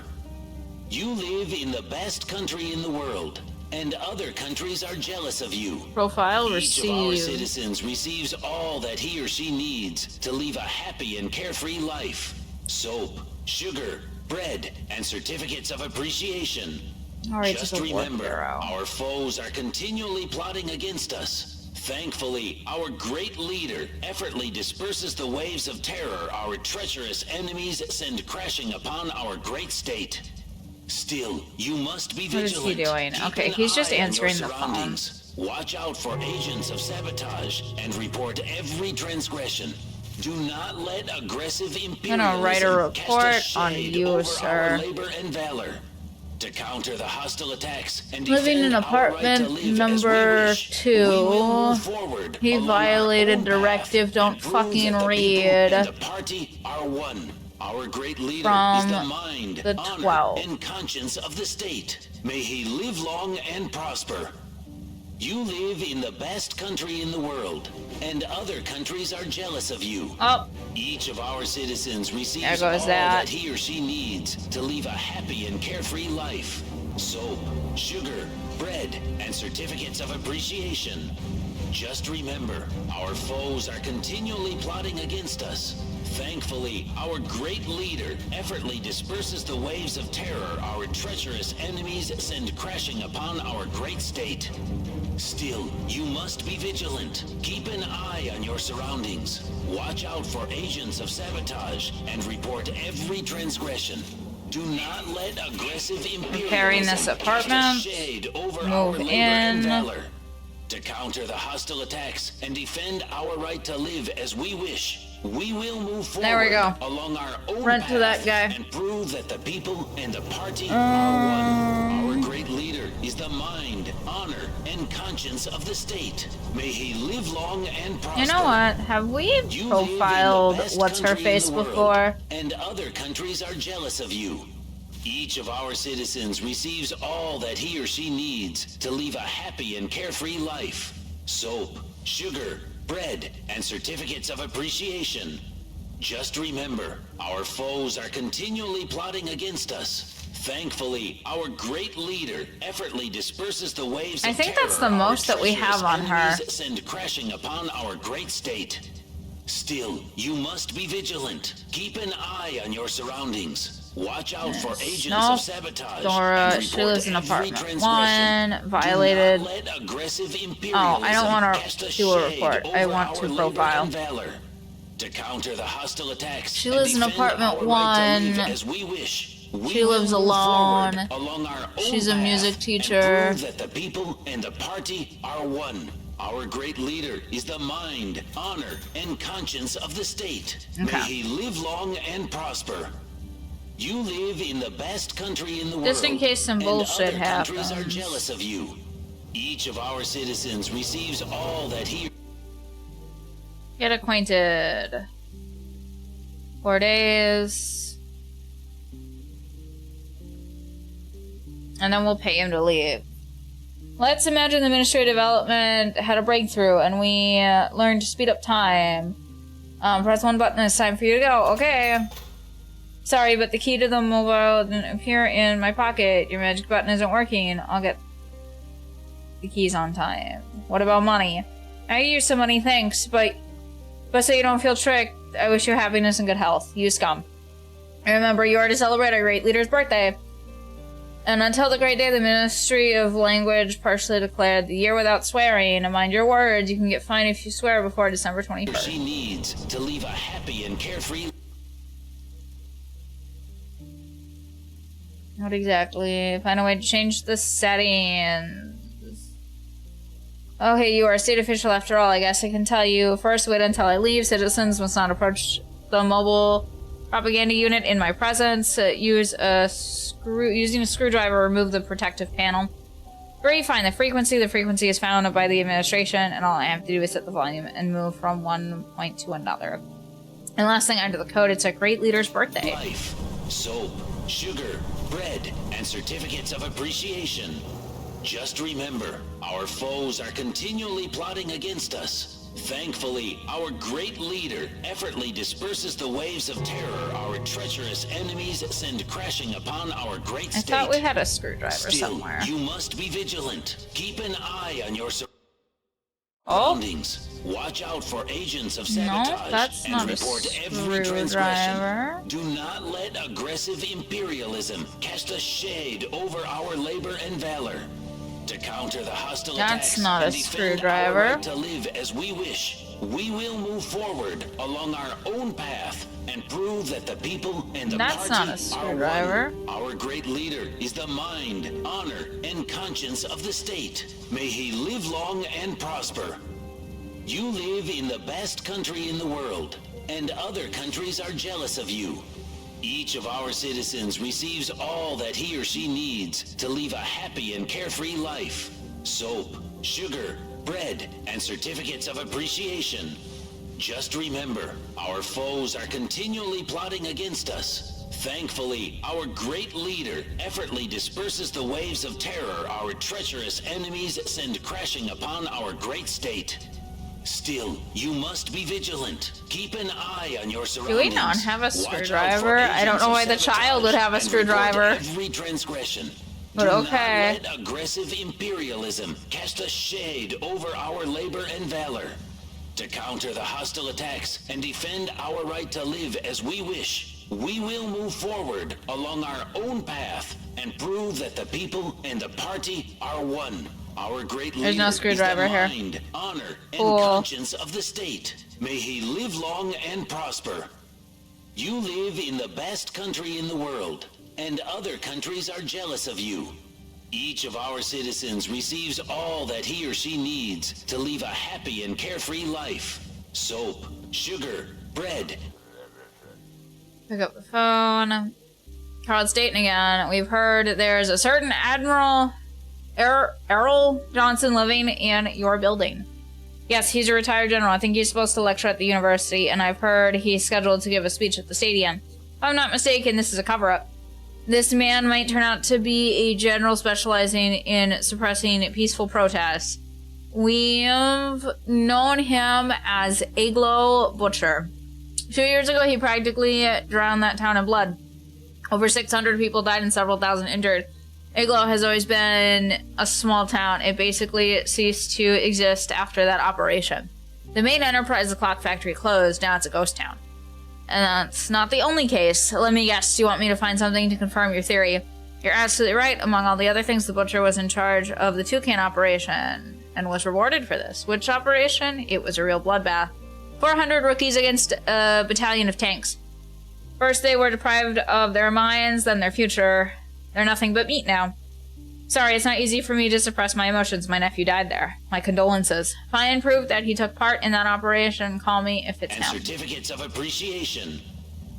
You live in the best country in the world, and other countries are jealous of you. Profile Each of our received. citizens receives all that he or she needs to live a happy and carefree life. Soap, sugar, bread, and certificates of appreciation. Alright, Just to the war remember, bureau. our foes are continually plotting against us. Thankfully, our great leader effortlessly disperses the waves of terror our treacherous enemies send crashing upon our great state. Still, you must be What is he vigilant. doing? Keep Okay, an he's just eye on your answering the phone. surroundings. Watch out for agents of sabotage and report every transgression. Do not let aggressive imperialism write a cast report on shade you, over sir. our labor and valor. To counter the hostile attacks and Living in defend our right to apartment live as we number wish, 2. we will move forward He along our violated own directive. path Don't and prove fucking that the read. people and the party are one. Our great leader is the From mind, the honor, 12. and conscience of the state. May he live long and prosper. You live in the best country in the world, and other countries are jealous of you. Oh, Each of our citizens receives There goes all that. that he or she needs to live a happy and carefree life. Soap, sugar, bread, and certificates of appreciation. Just remember, our foes are continually plotting against us. Thankfully, our great leader effortlessly disperses the waves of terror our treacherous enemies send crashing upon our great state. Still, you must be vigilant. Keep an eye on your surroundings. Watch out for agents of sabotage and report every transgression. Do not let aggressive Repairing this imperialism cast a apartment. shade over our Move labor and in. valor. To counter the hostile attacks and defend our right to live as we wish, we will move forward There we go. along our own Rent path to that guy. and prove that the people and the party are one. Our great leader is the mind, honor, and conscience of the state. May he live long and prosper. You know what? Have we You live in the profiled best what's her country in face the world, before? and other countries are jealous of you. Each of our citizens receives all that he or she needs to live a happy and carefree life. Soap, sugar, bread, and certificates of appreciation. Just remember, our foes are continually plotting against us. Thankfully, our great leader effortlessly disperses the waves of I think terror that's the our most that we have treacherous on her. enemies send crashing upon our great state. Still, you must be vigilant. Keep an eye on your surroundings. Watch out for agents Nope. of sabotage. Dora, and she report lives in every apartment transgression. 1, violated. Do not let aggressive imperialism Oh, I don't want cast to a do a shade report. I over want our to labor profile. and valor. To counter the hostile attacks She and lives in defend apartment our right to live 1. as we wish, we She lives will move alone. forward along our own She's a path music and teacher. prove that the people and the party are one. Our great leader is the mind, honor, and conscience of the state. May Okay. he live long and prosper. You live in the best country in the world. Just in case some and bullshit other countries are happens. jealous of you. Each of our citizens receives all that he Get acquainted. 4 days. And then we'll pay him to leave. Let's imagine the Ministry of Development had a breakthrough and we learned to speed up time. Press one button, it's time for you to go. Okay. Sorry, but the key to the mobile didn't appear in my pocket. Your magic button isn't working. I'll get the keys on time. What about money? I use some money, thanks, but so you don't feel tricked, I wish you happiness and good health. You scum. Remember, you are to celebrate our great leader's birthday. And until the great day, the Ministry of Language partially declared the year without swearing. And mind your words, you can get fined if you swear before December 21st. she needs to live a happy and carefree. What exactly? Find a way to change the settings. Okay, you are a state official after all. I guess I can tell you. First, wait until I leave. Citizens must not approach the mobile propaganda unit in my presence. Using a screwdriver, remove the protective panel. 3, find the frequency. The frequency is found by the administration, and all I have to do is set the volume and move from one point to another. And last thing, under the code, it's a great leader's birthday. Life, soap, sugar, bread, and certificates of appreciation. Just remember, our foes are continually plotting against us. Thankfully, our great leader effortlessly disperses the waves of terror our treacherous enemies send crashing upon our great I state. thought we had a screwdriver Still, somewhere. you must be vigilant. Keep an eye on your Oh, surroundings. Watch out for agents of no, sabotage that's and not a report every transgression. screwdriver. Do not let aggressive imperialism cast a shade over our labor and valor. To counter the hostile That's attacks not a and defend screwdriver. our right to live as we wish, we will move forward along our own path and prove that the people and the That's party not a are screwdriver. one. Our great leader is the mind, honor, and conscience of the state. May he live long and prosper. You live in the best country in the world, and other countries are jealous of you. Each of our citizens receives all that he or she needs to live a happy and carefree life. Soap, sugar, bread, and certificates of appreciation. Just remember, our foes are continually plotting against us. Thankfully, our great leader effortlessly disperses the waves of terror our treacherous enemies send crashing upon our great state. Still, you must be vigilant. Keep an eye on your Do surroundings. we not have a Watch out for screwdriver? I don't agents know of why the child would have a sabotage and report screwdriver. Every transgression. But Do okay. not let aggressive imperialism cast a shade over our labor and valor. To counter the hostile attacks and defend our right to live as we wish, we will move forward along our own path and prove that the people and the party are one. Our great leader There's no screwdriver is the here. mind, honor, and Cool. conscience of the state. May he live long and prosper. You live in the best country in the world, and other countries are jealous of you. Each of our citizens receives all that he or she needs to live a happy and carefree life. Soap, sugar, bread. Pick up the phone. Carl's dating again. We've heard there's a certain Admiral Errol Johnson living in your building? Yes, he's a retired general. I think he's supposed to lecture at the university, and I've heard he's scheduled to give a speech at the stadium. If I'm not mistaken, this is a cover-up. This man might turn out to be a general specializing in suppressing peaceful protests. We've known him as Aglo Butcher. 2 years ago, he practically drowned that town in blood. Over 600 people died and several thousand injured. Aglo has always been a small town. It basically ceased to exist after that operation. The main enterprise, the clock factory, closed. Now it's a ghost town. And that's not the only case. Let me guess, you want me to find something to confirm your theory? You're absolutely right. Among all the other things, the Butcher was in charge of the Toucan operation and was rewarded for this. Which operation? It was a real bloodbath. 400 rookies against a battalion of tanks. First they were deprived of their minds, then their future. They're nothing but meat now. Sorry, it's not easy for me to suppress my emotions. My nephew died there. My condolences. Find proof that he took part in that operation. Call me if it's And him. certificates of appreciation.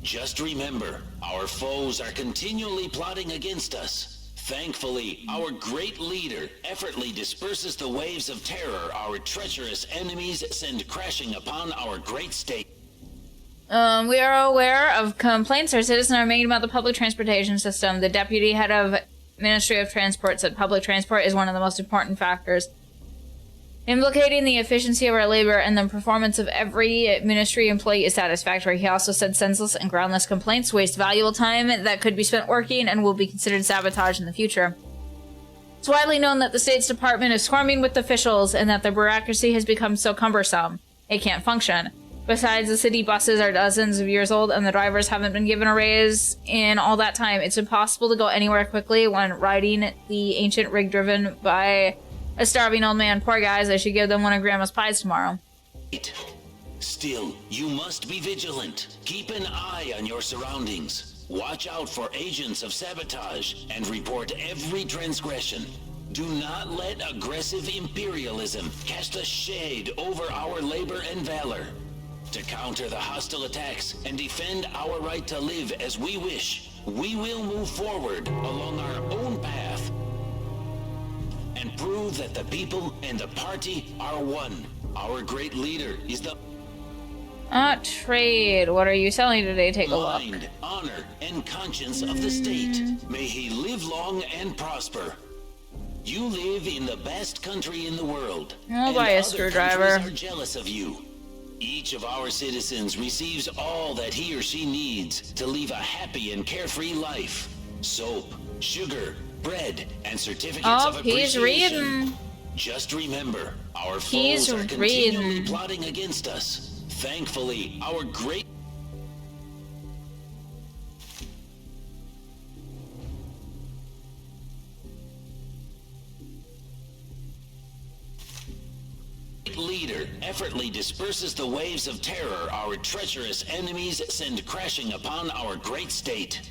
Just remember, our foes are continually plotting against us. Thankfully, our great leader effortlessly disperses the waves of terror our treacherous enemies send crashing upon our great state. We are aware of complaints our citizens are making about the public transportation system. The deputy head of Ministry of Transport said public transport is one of the most important factors, implicating the efficiency of our labor and the performance of every ministry employee is satisfactory. He also said senseless and groundless complaints waste valuable time that could be spent working and will be considered sabotage in the future. It's widely known that the State's Department is swarming with officials and that the bureaucracy has become so cumbersome it can't function. Besides, the city buses are dozens of years old and the drivers haven't been given a raise in all that time. It's impossible to go anywhere quickly when riding the ancient rig driven by a starving old man. Poor guys, I should give them one of Grandma's pies tomorrow. Still, you must be vigilant. Keep an eye on your surroundings. Watch out for agents of sabotage and report every transgression. Do not let aggressive imperialism cast a shade over our labor and valor. To counter the hostile attacks and defend our right to live as we wish, we will move forward along our own path and prove that the people and the party are one. Our great leader is the Trade. What are you selling today? Take a look. mind, honor, and conscience of the state. May he live long and prosper. You live in the best country in the world. I'll and buy a other screwdriver. countries are jealous of you. Each of our citizens receives all that he or she needs to live a happy and carefree life. Soap, sugar, bread, and certificates of he's appreciation. reading. Just remember, our He's foes are continually reading. plotting against us. Thankfully, our great leader effortlessly disperses the waves of terror our treacherous enemies send crashing upon our great state.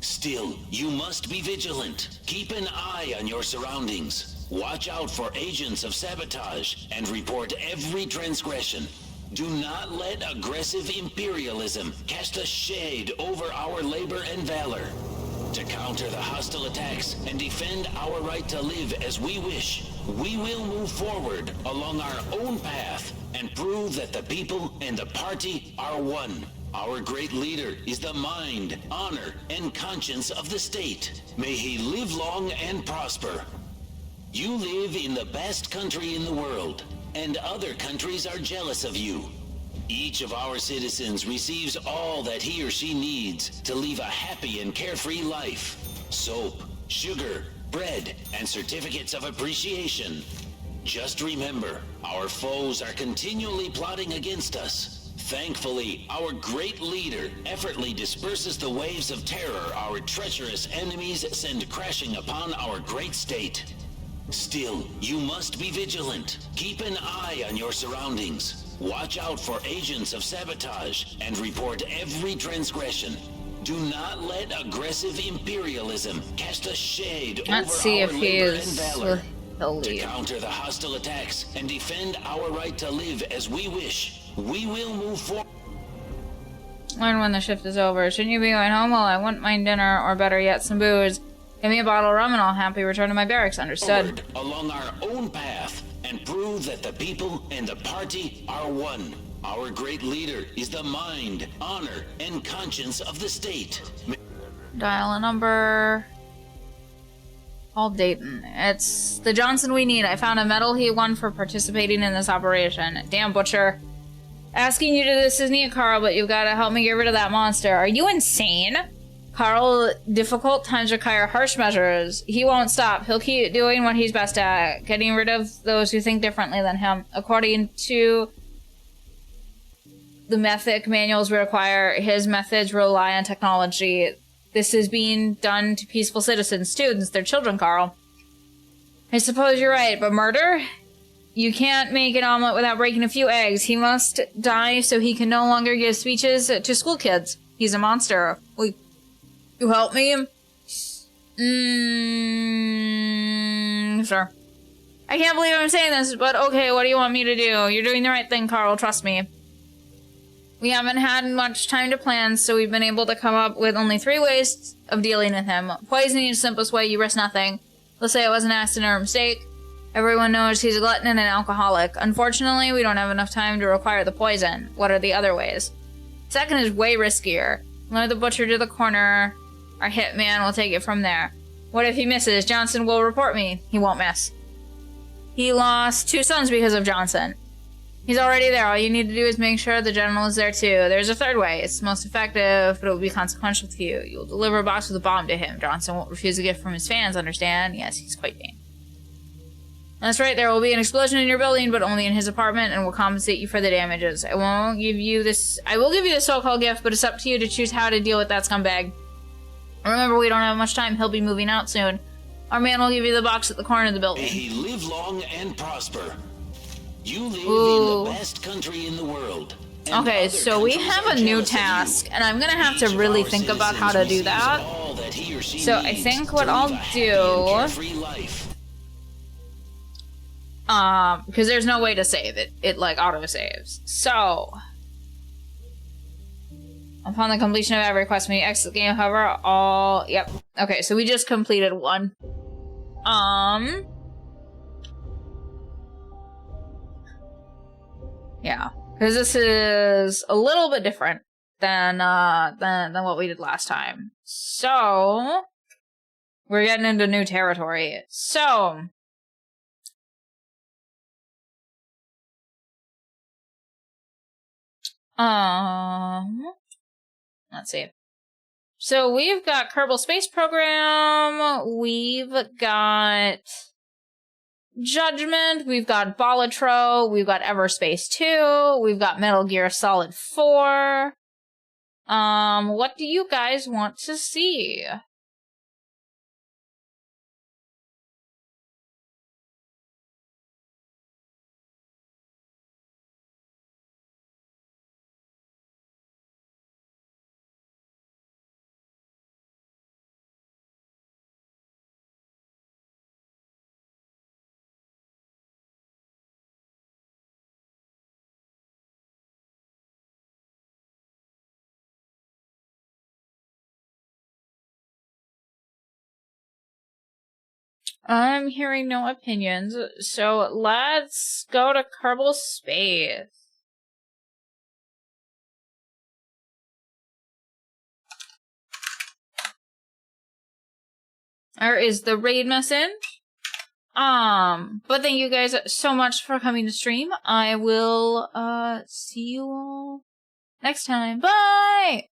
Still, you must be vigilant. Keep an eye on your surroundings. Watch out for agents of sabotage and report every transgression. Do not let aggressive imperialism cast a shade over our labor and valor. To counter the hostile attacks and defend our right to live as we wish, we will move forward along our own path and prove that the people and the party are one. Our great leader is the mind, honor, and conscience of the state. May he live long and prosper. You live in the best country in the world, and other countries are jealous of you. Each of our citizens receives all that he or she needs to live a happy and carefree life. Soap, sugar, bread, and certificates of appreciation. Just remember, our foes are continually plotting against us. Thankfully, our great leader effortlessly disperses the waves of terror our treacherous enemies send crashing upon our great state. Still, you must be vigilant. Keep an eye on your surroundings. Watch out for agents of sabotage and report every transgression. Do not let aggressive imperialism cast a shade Let's over see our if he labor and is. valor. He'll To leave. counter the hostile attacks and defend our right to live as we wish, we will move forward. Learn when the shift is over. Shouldn't you be going home? Well, I wouldn't mind dinner, or better yet, some booze. Give me a bottle of rum and I'll happily return to my barracks. Understood. Forward along our own path and prove that the people and the party are one. Our great leader is the mind, honor, and conscience of the state. Dial a number. Call Dayton. It's the Johnson we need. I found a medal he won for participating in this operation. Damn, Butcher. Asking you to do this is neat, Carl, but you've got to help me get rid of that monster. Are you insane? Carl, difficult times require harsh measures. He won't stop. He'll keep doing what he's best at, getting rid of those who think differently than him. According to the method manuals we require, his methods rely on technology. This is being done to peaceful citizens, students, their children, Carl. I suppose you're right, but murder? You can't make an omelet without breaking a few eggs. He must die so he can no longer give speeches to school kids. He's a monster. Will you help me? Sure. I can't believe I'm saying this, but okay, what do you want me to do? You're doing the right thing, Carl, trust me. We haven't had much time to plan, so we've been able to come up with only 3 ways of dealing with him. Poisoning is the simplest way, you risk nothing. Let's say it was an accident or a mistake. Everyone knows he's a glutton and an alcoholic. Unfortunately, we don't have enough time to require the poison. What are the other ways? Second is way riskier. Load the butcher to the corner. Our hitman will take it from there. What if he misses? Johnson will report me. He won't miss. He lost 2 sons because of Johnson. He's already there. All you need to do is make sure the general is there too. There's a third way. It's most effective, but it will be consequential to you. You'll deliver a box with a bomb to him. Johnson won't refuse a gift from his fans, understand? Yes, he's quite vain. That's right, there will be an explosion in your building, but only in his apartment, and will compensate you for the damages. I will give you this so-called gift, but it's up to you to choose how to deal with that scumbag. Remember, we don't have much time. He'll be moving out soon. Our man will give you the box at the corner of the building. May he live long and prosper. You live Ooh. in the best country in the world. Okay, so we have a new task, and I'm gonna have to really think about how to do that. So I think what I'll do, because there's no way to save it. It like auto saves. So upon the completion of every quest, when you exit the game, however, all yep. Okay, so we just completed one. Yeah, because this is a little bit different than what we did last time. So we're getting into new territory. So let's see. So we've got Kerbal Space Program. We've got Judgment, we've got Balatro, we've got Everspace 2, we've got Metal Gear Solid 4. What do you guys want to see? I'm hearing no opinions, so let's go to Kerbal Space. There is the raid message. But thank you guys so much for coming to stream. I will, see you all next time. Bye!